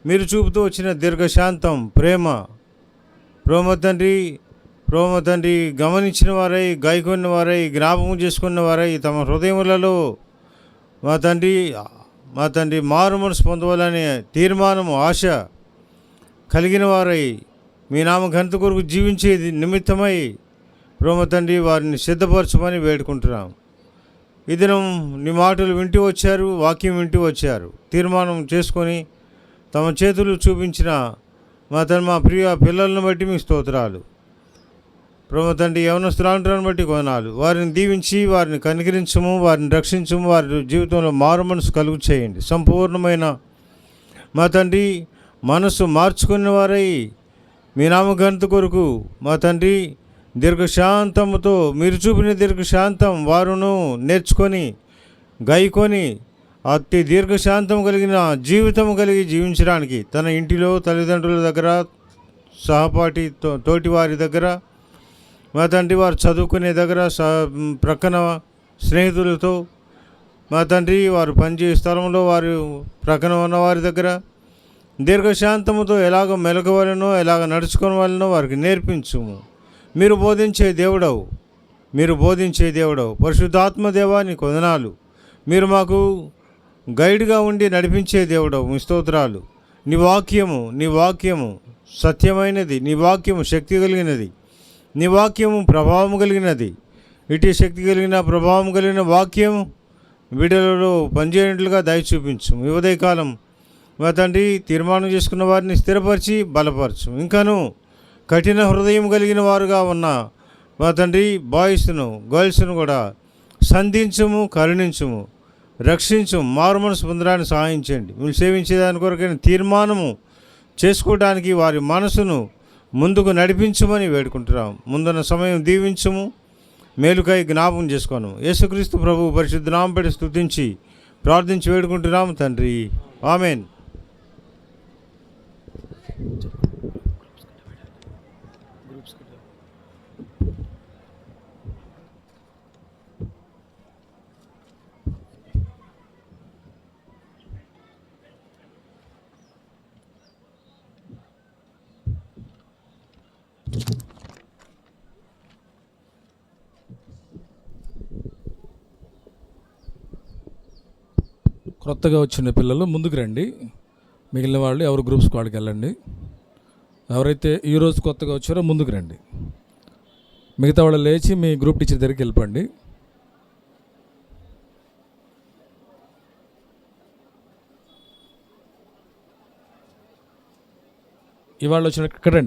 మీరు చూపుతూ వచ్చిన దీర్ఘశాంతం ప్రేమ, ప్రేమ తండ్రి గమనించిన వారై, గాయకొన్న వారై, జ్ఞాపకం చేసుకున్న వారై తమ హృదయములలో మా తండ్రి మారు మనసు పొందవాలనే తీర్మానము, ఆశ కలిగిన వారై మీ నామ ఘనత కొరకు జీవించేది నిమిత్తమై ప్రేమ తండ్రి వారిని సిద్ధపరచమని వేడుకుంటున్నాం. ఈ దినం నీ మాటలు వింటూ వచ్చారు, వాక్యం వింటూ వచ్చారు, తీర్మానం చేసుకొని తమ చేతులు చూపించిన మా ప్రియ పిల్లలను బట్టి మీ స్తోత్రాలు. ప్రేమ తండ్రి యవనస్తులను బట్టి కొనాలు. వారిని దీవించి వారిని కనికరించము, వారిని రక్షించము, వారి జీవితంలో మారు మనసు కలుగు చేయండి. సంపూర్ణమైన మా తండ్రి మనసు మార్చుకున్న వారై మీ నామఘనత కొరకు మా తండ్రి దీర్ఘశాంతముతో మీరు చూపిన దీర్ఘశాంతం వారును నేర్చుకొని గాయకొని అతి దీర్ఘశాంతం కలిగిన జీవితం కలిగి జీవించడానికి తన ఇంటిలో తల్లిదండ్రుల దగ్గర, సహపాఠి తోటి వారి దగ్గర, మా తండ్రి వారు చదువుకునే దగ్గర, ప్రక్కన స్నేహితులతో, మా తండ్రి వారు పనిచేసే స్థలంలో వారు ప్రక్కన ఉన్న వారి దగ్గర దీర్ఘశాంతముతో ఎలాగ మెలగవలనో, ఎలాగ నడుచుకోవాలనో వారికి నేర్పించుము. మీరు బోధించే దేవుడవు పరిశుద్ధాత్మ దేవా, నీకు వందనాలు. మీరు మాకు గైడ్గా ఉండి నడిపించే దేవుడవు, మీ స్తోత్రాలు. నీ వాక్యము సత్యమైనది, నీ వాక్యము శక్తి కలిగినది, నీ వాక్యము ప్రభావం కలిగినది. ఇటు శక్తి కలిగిన ప్రభావం కలిగిన వాక్యం వీడియోలలో పనిచేయనట్లుగా దయ చూపించు. ఈ ఉదయకాలం మా తండ్రి తీర్మానం చేసుకున్న వారిని స్థిరపరిచి బలపరచు. ఇంకాను కఠిన హృదయం కలిగిన వారుగా ఉన్న మా తండ్రి బాయ్స్ను, గర్ల్స్ను కూడా సంధించుము, కరుణించుము, రక్షించుము, మారు మనసు పొందడానికి సహాయం చేయండి. మీరు సేవించేదాని కొరకైన తీర్మానము చేసుకోవడానికి వారి మనసును ముందుకు నడిపించమని వేడుకుంటున్నాం. ముందున్న సమయం దీవించుము, మేలుకై జ్ఞాపకం చేసుకోను. యేసుక్రీస్తు ప్రభు పరిశుద్ధ నామం పెట్టి స్తుతించి ప్రార్థించి వేడుకుంటున్నాం తండ్రి, ఆమెన్. కొత్తగా వచ్చిన పిల్లలు ముందుకు రండి. మిగిలిన వాళ్ళు ఎవరు గ్రూప్స్కి వాళ్ళకి వెళ్ళండి. ఎవరైతే ఈరోజు కొత్తగా వచ్చారో ముందుకు రండి. మిగతా వాళ్ళు లేచి మీ గ్రూప్ టీచర్ దగ్గరికి వెళ్ళిపోండి. ఇవాళ వచ్చిన ఇక్కడ రండి.